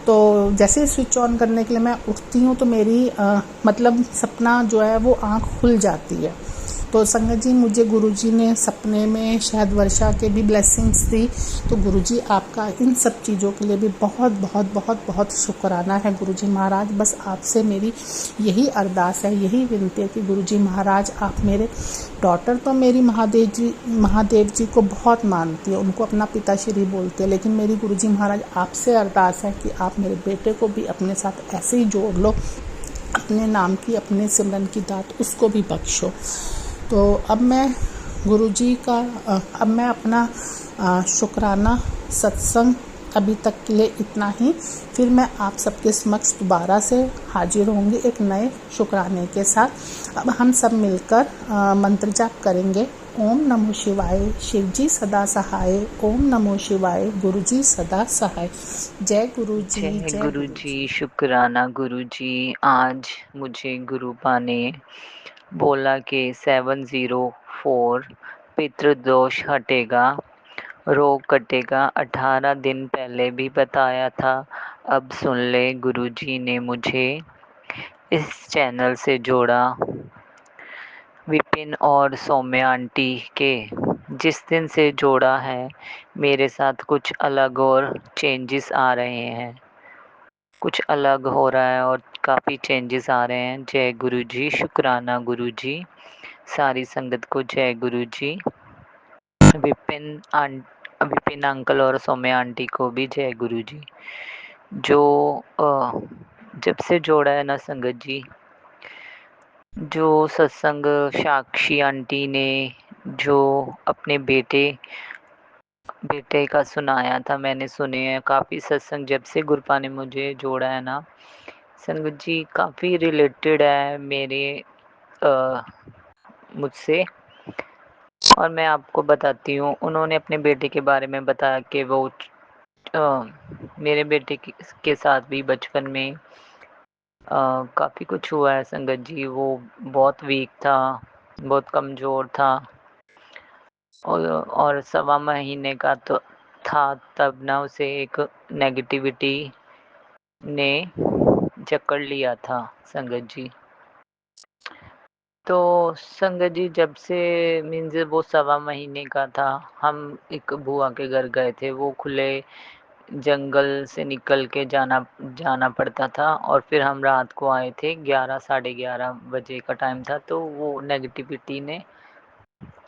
तो जैसे स्विच ऑन करने के लिए मैं उठती हूँ तो मेरी मतलब सपना जो है वो आँख खुल जाती है। तो संगत जी, मुझे गुरुजी ने सपने में शहद वर्षा के भी ब्लेसिंग्स दी। तो गुरुजी आपका इन सब चीज़ों के लिए भी बहुत बहुत बहुत बहुत शुक्राना है गुरुजी महाराज। बस आपसे मेरी यही अरदास है, यही विनती है कि गुरुजी महाराज आप मेरे डॉटर तो मेरी महादेव जी को बहुत मानती है, उनको अपना पिताश्री बोलते हैं, लेकिन मेरी गुरुजी महाराज आपसे अरदास है कि आप मेरे बेटे को भी अपने साथ ऐसे ही जोड़ लो, अपने नाम की, अपने सिमरन की दात उसको भी बख्शो। तो अब मैं गुरुजी का, अब मैं अपना शुक्राना सत्संग अभी तक के लिए इतना ही। फिर मैं आप सबके समक्ष दोबारा से हाजिर होंगी एक नए शुक्राने के साथ। अब हम सब मिलकर मंत्र जाप करेंगे। ओम नमो शिवाय, शिव जी सदा सहाय। ओम नमो शिवाय, गुरु जी सदा सहाय। जय गुरु जी, जय गुरु जी। शुक्राना गुरु जी। आज मुझे गुरुपा ने बोला कि 704 पितृदोष हटेगा, रोग कटेगा। 18 दिन पहले भी बताया था। अब सुन ले, गुरुजी ने मुझे इस चैनल से जोड़ा विपिन और सौम्या आंटी के। जिस दिन से जोड़ा है मेरे साथ कुछ अलग और चेंजेस आ रहे हैं, कुछ अलग हो रहा है और काफ़ी चेंजेस आ रहे हैं। जय गुरु जी। शुक्राना गुरु जी। सारी संगत को जय गुरु जी। विपिन अंकल और सौम्या आंटी को भी जय गुरु जी। जो जब से जोड़ा है ना संगत जी, जो सत्संग साक्षी आंटी ने जो अपने बेटे का सुनाया था, मैंने सुने हैं काफ़ी सत्संग। जब से गुरुपा ने मुझे जोड़ा है ना संगत जी, काफ़ी रिलेटेड है मेरे मुझसे। और मैं आपको बताती हूँ, उन्होंने अपने बेटे के बारे में बताया कि वो मेरे बेटे के साथ भी बचपन में काफ़ी कुछ हुआ है संगत जी। वो बहुत वीक था, बहुत कमज़ोर था और 1.25 महीने का तो था तब ना उसे एक नेगेटिविटी ने जकड़ लिया था संगत जी। तो संगत जी जब से मीन्स वो 1.25 महीने का था, हम एक बुआ के घर गए थे। वो खुले जंगल से निकल के जाना पड़ता था और फिर हम रात को आए थे। 11 साढ़े 11 बजे का टाइम था। तो वो नेगेटिविटी ने,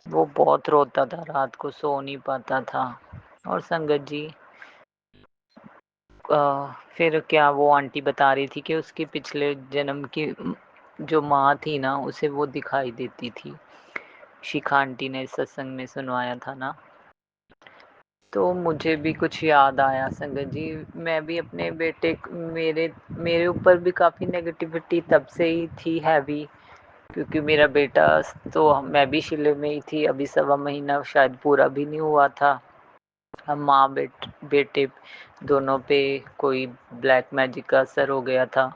वो बहुत रोता था, रात को सो नहीं पाता था। और संगत जी फिर क्या, वो आंटी बता रही थी कि उसकी पिछले जन्म की जो माँ थी ना, उसे वो दिखाई देती थी। शिखा आंटी ने सत्संग में सुनवाया था ना, तो मुझे भी कुछ याद आया संगत जी। मैं भी अपने बेटे, मेरे ऊपर भी काफ़ी नेगेटिविटी तब से ही थी हैवी, क्योंकि मेरा बेटा, तो मैं भी शिले में ही थी। अभी 1.25 महीना शायद पूरा भी नहीं हुआ था। हम माँ बेटे दोनों पे कोई ब्लैक मैजिक का असर हो गया था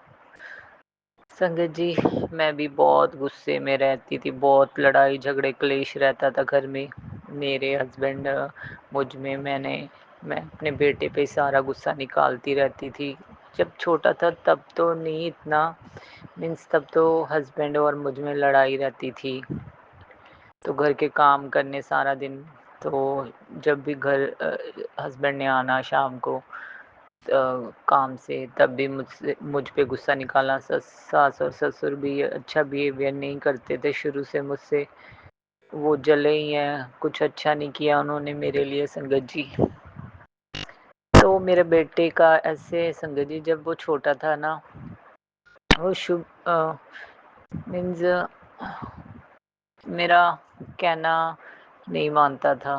संगत जी। मैं भी बहुत गुस्से में रहती थी, बहुत लड़ाई झगड़े क्लेश रहता था घर में, मेरे हस्बैंड मुझ में। मैं अपने बेटे पे सारा गुस्सा निकालती रहती थी। जब छोटा था तब तो नहीं इतना, मीन्स तब तो हस्बैंड और मुझ में लड़ाई रहती थी, तो घर के काम करने सारा दिन। तो जब भी घर हस्बैंड ने आना शाम को काम से, तब भी मुझ पे गुस्सा निकालना। सास और ससुर भी अच्छा बिहेवियर नहीं करते थे शुरू से मुझसे। वो जले ही हैं, कुछ अच्छा नहीं किया उन्होंने मेरे लिए संगत जी। तो मेरे बेटे का ऐसे संगत जी, जब वो छोटा था ना, वो शुभ मीन्स मेरा कहना नहीं मानता था,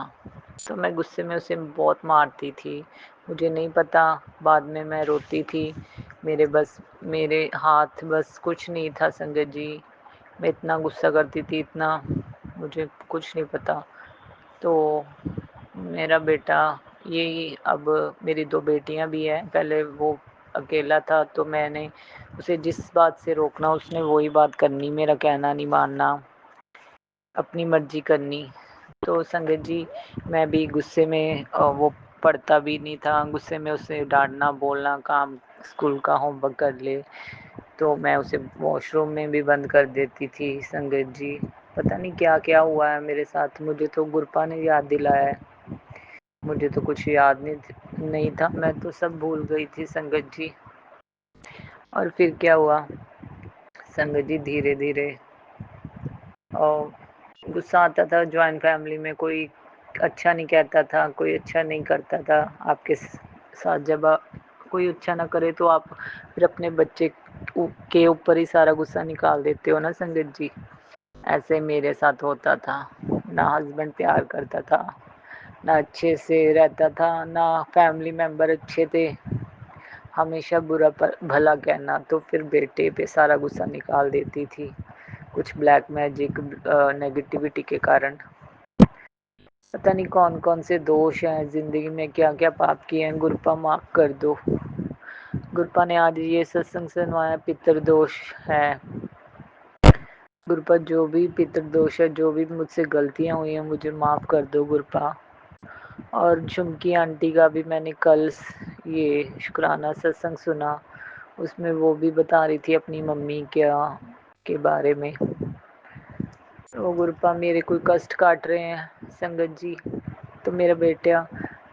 तो मैं गुस्से में उसे बहुत मारती थी। मुझे नहीं पता, बाद में मैं रोती थी। मेरे हाथ बस कुछ नहीं था संगत जी। मैं इतना गुस्सा करती थी, इतना, मुझे कुछ नहीं पता। तो मेरा बेटा, यही, अब मेरी 2 बेटियां भी हैं। पहले वो अकेला था, तो मैंने उसे जिस बात से रोकना उसने वही बात करनी, मेरा कहना नहीं मानना, अपनी मर्जी करनी। तो संगत जी मैं भी गुस्से में, वो पढ़ता भी नहीं था, गुस्से में उसे डांटना, बोलना, काम स्कूल का होमवर्क कर ले, तो मैं उसे वॉशरूम में भी बंद कर देती थी संगत जी। पता नहीं क्या क्या हुआ है मेरे साथ, मुझे तो गुरपा ने याद दिलाया है। मुझे तो कुछ याद नहीं था, मैं तो सब भूल गई थी संगत जी। और फिर क्या हुआ संगत जी, धीरे धीरे और गुस्सा आता था। जॉइंट फैमिली में कोई अच्छा नहीं कहता था, कोई अच्छा नहीं करता था आपके साथ। जब कोई अच्छा ना करे तो आप फिर अपने बच्चे के ऊपर ही सारा गुस्सा निकाल देते हो ना संगत जी। ऐसे मेरे साथ होता था। ना हस्बैंड प्यार करता था, ना अच्छे से रहता था, ना फैमिली मेम्बर अच्छे थे, हमेशा बुरा भला कहना। तो फिर बेटे पे सारा गुस्सा निकाल देती थी, कुछ ब्लैक मैजिक नेगेटिविटी के कारण। पता नहीं कौन कौन से दोष हैं ज़िंदगी में, क्या क्या पाप किए हैं। गुरुपा माफ़ कर दो। गुरुपा ने आज ये सत्संग सुनवाया, पितृदोष है। गुरुपा जो भी पितृदोष है, जो भी मुझसे गलतियाँ हुई हैं, मुझे माफ़ कर दो गुरुपा। और झुमकी आंटी का भी मैंने कल ये शुक्राना सत्संग सुना, उसमें वो भी बता रही थी अपनी मम्मी के बारे में। तो गुरुपा मेरे कोई कष्ट काट रहे हैं संगत जी। तो मेरा बेटा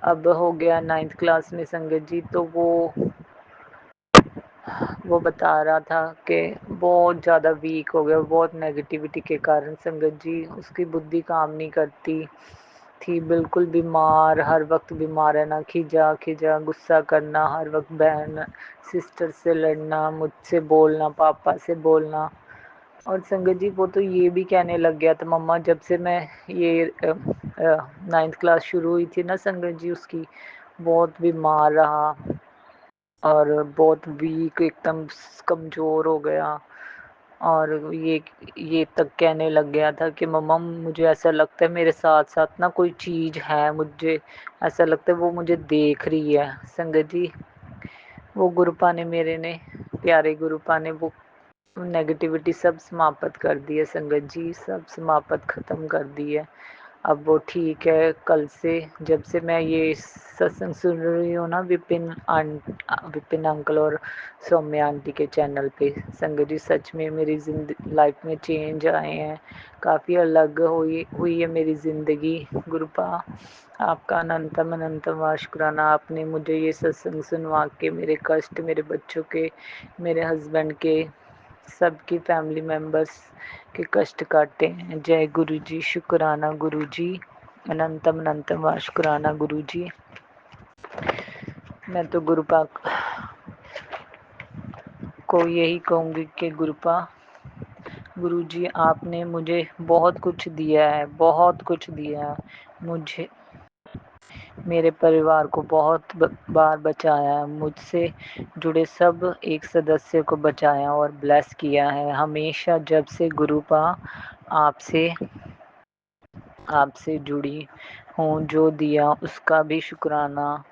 अब हो गया 9th क्लास में संगत जी। तो वो बता रहा था कि बहुत ज़्यादा वीक हो गया, बहुत नेगेटिविटी के कारण संगत जी। उसकी बुद्धि काम नहीं करती थी, बिल्कुल बीमार, हर वक्त बीमार रहना, खिजा खिजा गुस्सा करना, हर वक्त बहन सिस्टर से लड़ना, मुझसे बोलना, पापा से बोलना। और संगत जी वो तो ये भी कहने लग गया था, मम्मा जब से मैं ये 9th क्लास शुरू हुई थी ना संगत जी, उसकी बहुत बीमार रहा और बहुत वीक, एकदम कमज़ोर हो गया। और ये तक कहने लग गया था कि मम्मा मुझे ऐसा लगता है मेरे साथ साथ ना कोई चीज़ है, मुझे ऐसा लगता है वो मुझे देख रही है संगत जी। वो गुरुपा ने प्यारे गुरुपा ने वो नेगेटिविटी सब समाप्त कर दी है संगत जी, सब समाप्त ख़त्म कर दी है। अब वो ठीक है। कल से जब से मैं ये सत्संग सुन रही हूँ ना विपिन अंकल और सौम्या आंटी के चैनल पे, संगत जी सच में मेरी लाइफ में चेंज आए हैं, काफ़ी अलग हुई है मेरी ज़िंदगी। गुरुपा आपका अनंतम शुक्राना, आपने मुझे ये सत्संग सुनवा के मेरे कष्ट, मेरे बच्चों के, मेरे हस्बैंड के, सबकी फैमिली मेम्बर्स के कष्ट काटे हैं। जय गुरु जी, शुक्राना गुरु जी, अनंतम शुक्राना गुरु जी। मैं तो गुरुपा को यही कहूँगी कि गुरु जी आपने मुझे बहुत कुछ दिया है, बहुत कुछ दिया है मुझे, मेरे परिवार को बहुत बार बचाया है, मुझसे जुड़े सब एक सदस्य को बचाया और ब्लेस किया है हमेशा। जब से गुरुपा आपसे जुड़ी हूँ, जो दिया उसका भी शुक्राना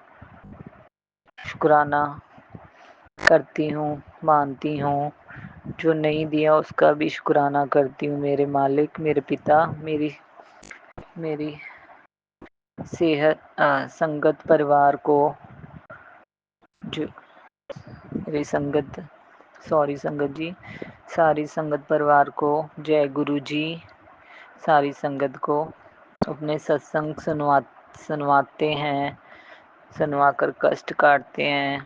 करती हूँ, मानती हूँ, जो नहीं दिया उसका भी शुक्राना करती हूँ। मेरे मालिक, मेरे पिता, मेरी सेहत, संगत परिवार को, जो मेरी संगत जी, सारी संगत परिवार को, जय गुरु जी, सारी संगत को अपने सत्संग सुनवाते हैं, सुनवा कर कष्ट काटते हैं।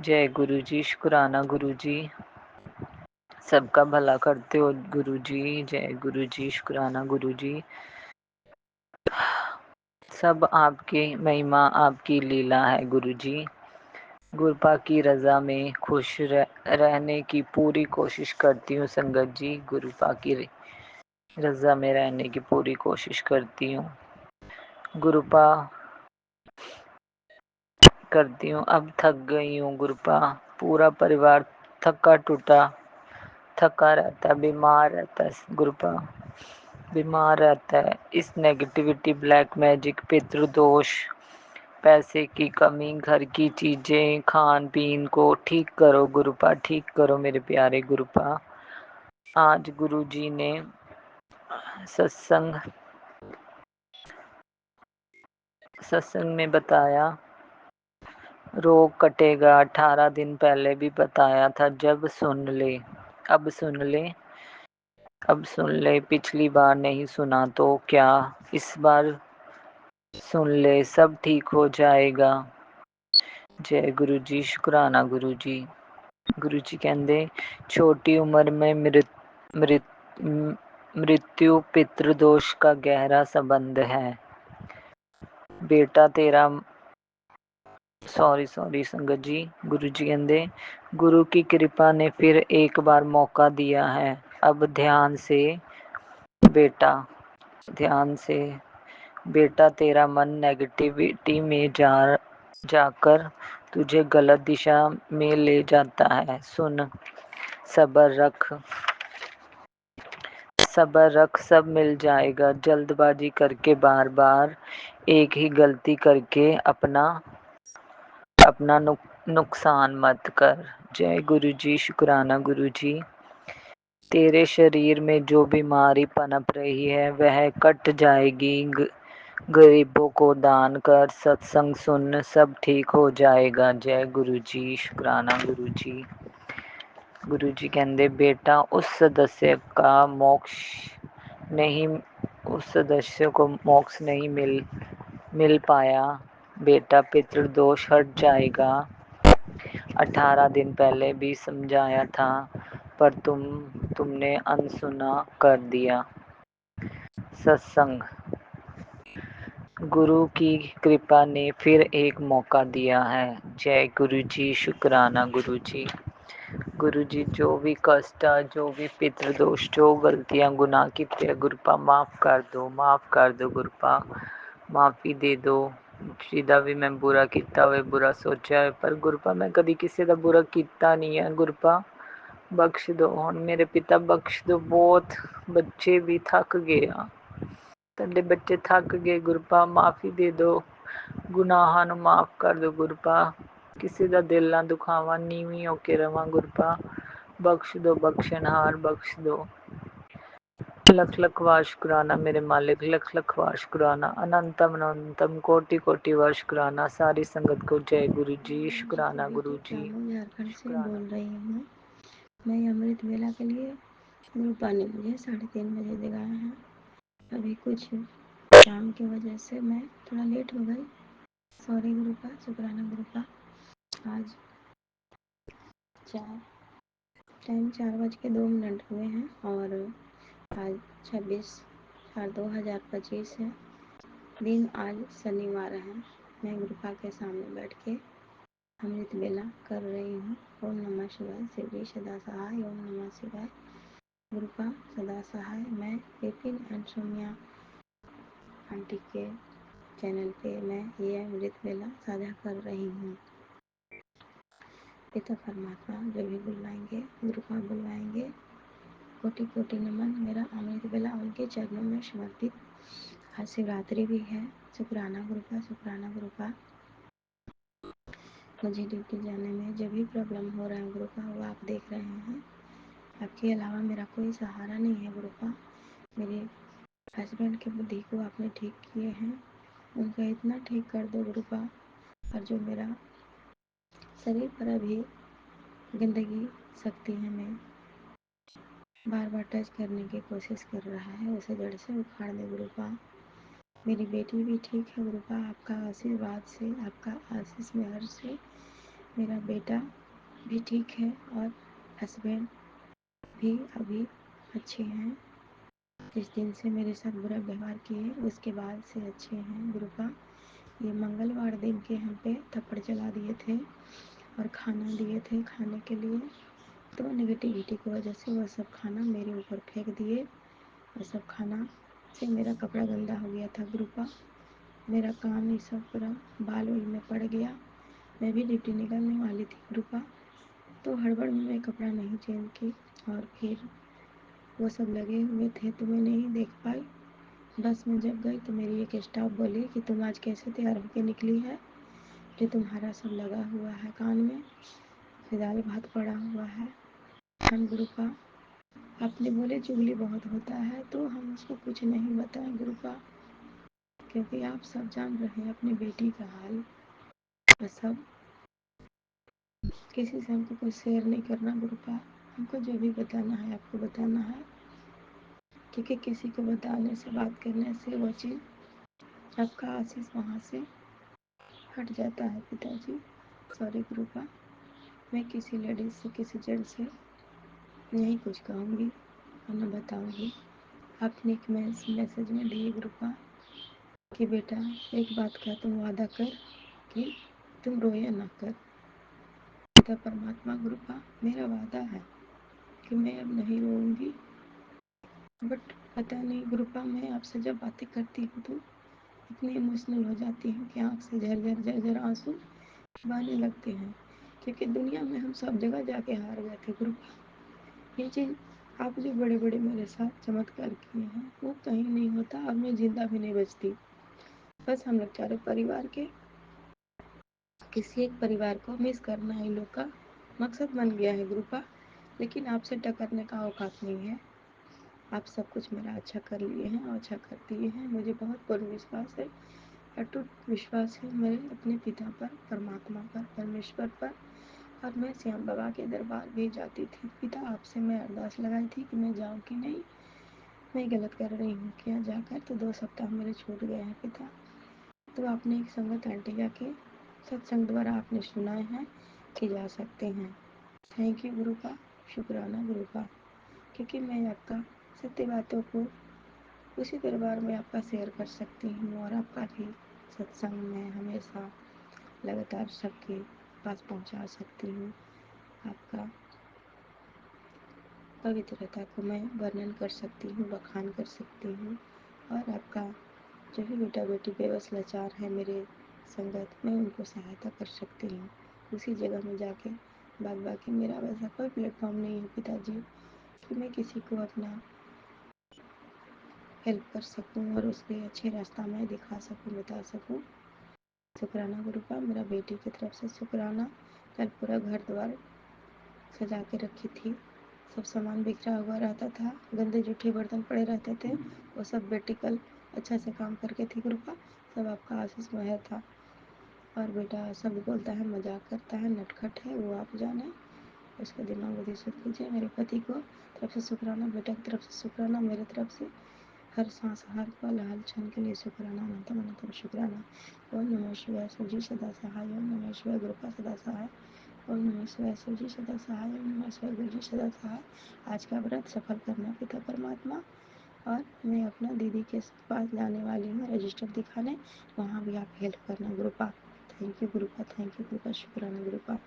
जय गुरु जी, शुक्राना गुरु जी, सबका भला करते हो गुरु जी। जय गुरु जी, शुक्राना गुरु जी। सब आपकी महिमा, आपकी लीला है गुरु जी। गुरुपा की रज़ा में खुश रहने की पूरी कोशिश करती हूँ संगत जी। गुरुपा की रज़ा में रहने की पूरी कोशिश करती हूँ गुरुपा, करती हूँ। अब थक गई हूँ गुरुपा, पूरा परिवार थका रहता है, बीमार रहता है गुरुपा, बीमार रहता है। इस नेगेटिविटी, ब्लैक मैजिक, पितृदोष, पैसे की कमी, घर की चीज़ें, खान पीन को ठीक करो गुरुपा, ठीक करो मेरे प्यारे गुरुपा। आज गुरु जी ने सत्संग में बताया रोग कटेगा, 18 दिन पहले भी बताया था। अब सुन ले, पिछली बार नहीं सुना तो क्या इस बार सुन ले, सब ठीक हो जाएगा। जय गुरु जी, शुक्राना गुरु जी। गुरु जी कहते छोटी उम्र में मृत्यु पितृदोष का गहरा संबंध है। बेटा तेरा सॉरी संगत जी, गुरु जी कहते गुरु की कृपा ने फिर एक बार मौका दिया है। अब ध्यान से बेटा, ध्यान से बेटा तेरा मन नेगेटिविटी में जाकर तुझे गलत दिशा में ले जाता है। सुन, सब्र रख, सब्र रख, सब मिल जाएगा। जल्दबाजी करके बार बार एक ही गलती करके अपना अपना नुकसान मत कर। जय गुरु जी। शुक्राना गुरु जी। तेरे शरीर में जो बीमारी पनप रही है वह कट जाएगी। गरीबों को दान कर, सत्संग सुन, सब ठीक हो जाएगा। जय गुरु जी। शुक्राना गुरु जी। गुरु जी कहते बेटा उस सदस्य को मोक्ष नहीं मिल पाया। बेटा पितृदोष हट जाएगा। 18 दिन पहले भी समझाया था पर तुमने अनसुना कर दिया। सत्संग। गुरु की कृपा ने फिर एक मौका दिया है। जय गुरु जी। शुक्राना गुरु जी। गुरु जी जो भी कष्ट, जो भी पितृदोष, जो गलतियां गुनाह कीते गुरुपा माफ़ कर दो गुरुपा, माफ़ी दे दो। जिदा भी मैं बुरा किया होवे, बुरा सोचा है, पर गुरुपा मैं कभी किसी का बुरा किया नहीं है। गुरुपा बख्श दो, हुण मेरे पिता बख्श दो। बहुत बच्चे भी थक गए आ, तड़े बच्चे थक गए। गुरुपा माफ़ी दे दो, गुनाहां नूं माफ़ कर दो गुरुपा। किसी का दिल ना दुखावा, नीवी होके रवां गुरुपा। बख्श दो बख्शनहार, बख्श दो। लख लख वार शुक्राना मेरे मालिक, लख लख वार शुक्राना। अनंतम अनंतम कोटि कोटि वार शुक्राना। सारी संगत को जय गुरु जी। शुक्राना गुरु जी। झारखंड से शुक्राना। बोल रही हूँ। मैं अमृत वेला के लिए गुरुपा ने मुझे 3:30 बजे जगाया है। अभी कुछ काम की वजह से मैं थोड़ा लेट हो गई। सॉरी गुरुपा। शुक्राना गुरुपा। आज 4:02 हुए हैं और आज 26/4/2025 है। दिन आज शनिवार है। मैं गुरुपा के सामने बैठ के अमृत वेला कर रही हूँ। ओम नमः शिवाय। शिव जी सदा सहाय। ओम नमः शिवाय। गुरुपा सदा सहाय। मैं विपिन एंड सोनिया आंटी के चैनल पे मैं ये अमृत वेला साझा कर रही हूँ। पिता परमात्मा जो भी बुलवाएंगे, गुरुपा बुलवाएंगे, कोटि कोटि नमन। मेरा अमृत वेला उनके चरणों में समर्पित। आज शिवरात्रि भी है। शुक्राना गुरुपा। शुक्राना गुरुपा। मुझे ड्यूटी जाने में जो भी प्रॉब्लम हो रहा है गुरुपा, वो आप देख रहे हैं। आपके अलावा मेरा कोई सहारा नहीं है गुरुपा। मेरे हस्बैंड की बुद्धि को आपने ठीक किए हैं, उनका इतना ठीक कर दो गुरुपा। और जो मेरा शरीर पर अभी गंदगी शक्ति हमें बार बार टच करने की कोशिश कर रहा है, उसे जड़ से उखाड़ दे गुरुपा। मेरी बेटी भी ठीक है गुरुपा। आपका आशीर्वाद से, आपका आशीष मेहर से मेरा बेटा भी ठीक है और हस्बैंड भी अभी अच्छे हैं। जिस दिन से मेरे साथ बुरा व्यवहार किए उसके बाद से अच्छे हैं गुरुपा। ये मंगलवार दिन के हम पे थप्पड़ चला दिए थे और खाना दिए थे खाने के लिए, तो नेगेटिविटी की वजह से वह सब खाना मेरे ऊपर फेंक दिए और सब खाना से मेरा कपड़ा गंदा हो गया था गुरुपा। मेरा काम ये सब पूरा बाल उल में पड़ गया। मैं भी ड्यूटी निकलने वाली थी गुरुपा, तो हड़बड़ में मैं कपड़ा नहीं चेंज की और फिर वो सब लगे हुए थे तो मैं नहीं देख पाई। बस में जब गई तो मेरी एक स्टाफ बोली कि तुम आज कैसे तैयार होकर निकली है, जो तुम्हारा सब लगा हुआ है कान में, फिर दाल भात पड़ा हुआ है। हम गुरुपा आपने बोले चुगली बहुत होता है तो हम उसको कुछ नहीं बताएं गुरुपा, क्योंकि आप सब जान रहे हैं अपनी बेटी का हाल। बस सब किसी से हमको कुछ शेयर नहीं करना गुरुपा। हमको जो भी बताना है आपको बताना है, क्योंकि किसी को बताने से, बात करने से वो चीज़ आपका आशीष वहाँ से हट जाता है पिताजी। सॉरी गुरुपा। मैं किसी लेडीज से, किसी जेंट्स से नहीं कुछ कहूँगी और न बताऊँगी। आपने एक मैसेज में दिए गुरुपा कि बेटा एक बात का तुम वादा कर कि तुम रोया ना कर। पिता परमात्मा गुरुपा मेरा वादा है कि मैं अब नहीं रोऊंगी। बट पता नहीं गुरुपा, मैं आपसे जब बातें करती हूँ तो इतनी इमोशनल हो जाती हूँ कि आँख से झरझर झरझर आंसू बहने लगते हैं, क्योंकि दुनिया में हम सब जगह जाके हार गए थे गुरु। ये चीज़ आप जो बड़े बड़े मेरे साथ चमत्कार किए हैं वो कहीं नहीं होता, अब मैं जिंदा भी नहीं बचती। बस हम लोग चारों परिवार के किसी एक परिवार को मिस करना इन लोग का मकसद बन गया है गुरुपा, लेकिन आपसे टकरने का औकात नहीं है। आप सब कुछ मेरा अच्छा कर लिए हैं और अच्छा कर दिए हैं। मुझे बहुत पूर्ण विश्वास है, अटूट विश्वास है मेरे अपने पिता पर, परमात्मा पर, परमेश्वर पर। और मैं श्याम बाबा के दरबार भी जाती थी। पिता आपसे मैं अरदास लगाई थी कि मैं जाऊँ कि नहीं, मैं गलत कर रही हूँ क्या जाकर, तो 2 सप्ताह मेरे छूट गए हैं पिता। तो आपने एक संगत आंटिया के सत्संग द्वारा आपने सुनाए हैं कि जा सकते हैं। थैंक यू गुरुपा, शुक्राना गुरुपा, क्योंकि मैं आपका सत्य बातों को उसी दरबार में आपका शेयर कर सकती हूँ और आपका भी सत्संग में हमेशा लगातार सबके पास पहुँचा सकती हूँ। आपका पवित्रता को मैं वर्णन कर सकती हूँ, बखान कर सकती हूँ। और आपका जो भी बेटा बेटी बेबस लाचार है मेरे संगत, मैं उनको सहायता कर सकती हूँ उसी जगह में जाके। बाकी मेरा वैसा कोई प्लेटफॉर्म नहीं है पिताजी कि मैं किसी को अपना हेल्प कर सकूँ और उसके अच्छे रास्ता में दिखा सकूँ, बता सकूँ। शुक्राना गुरुपा, मेरा बेटी की तरफ से शुक्राना। कल पूरा घर द्वार सजा के रखी थी, सब सामान बिखरा हुआ रहता था, गंदे जूठे बर्तन पड़े रहते थे, वो सब बेटी कल अच्छा से काम करके थी गुरुपा। सब आपका आशीष महर था। और बेटा सब बोलता है, मजाक करता है, नटखट है, वो आप जाने, उसका दिमाग बुद्धि शुद्ध कीजिए। मेरे पति को तरफ से शुक्राना, बेटा की तरफ से शुक्राना, मेरे तरफ से हर सांस हर पल हर क्षण के लिए शुक्राना, अनंतम अनंतम शुक्राना। ओम नमः शिवाय, सुजी सदा सहाय। ओम नमः शिवाय, गुरुपा सदा सहाय। ओम नमः शिवाय, शिवजी सदा सहाय। ओम नमः शिवाय, गुरुजी सदा सहाय। आज का व्रत सफल करना पिता परमात्मा। और मैं अपना दीदी के पास जाने वाली हूँ रजिस्टर दिखाने, वहाँ भी आप हेल्प करना गुरुपा। थैंक यू गुरुपा, थैंक यू गुरुपा, शुक्राना गुरुपा।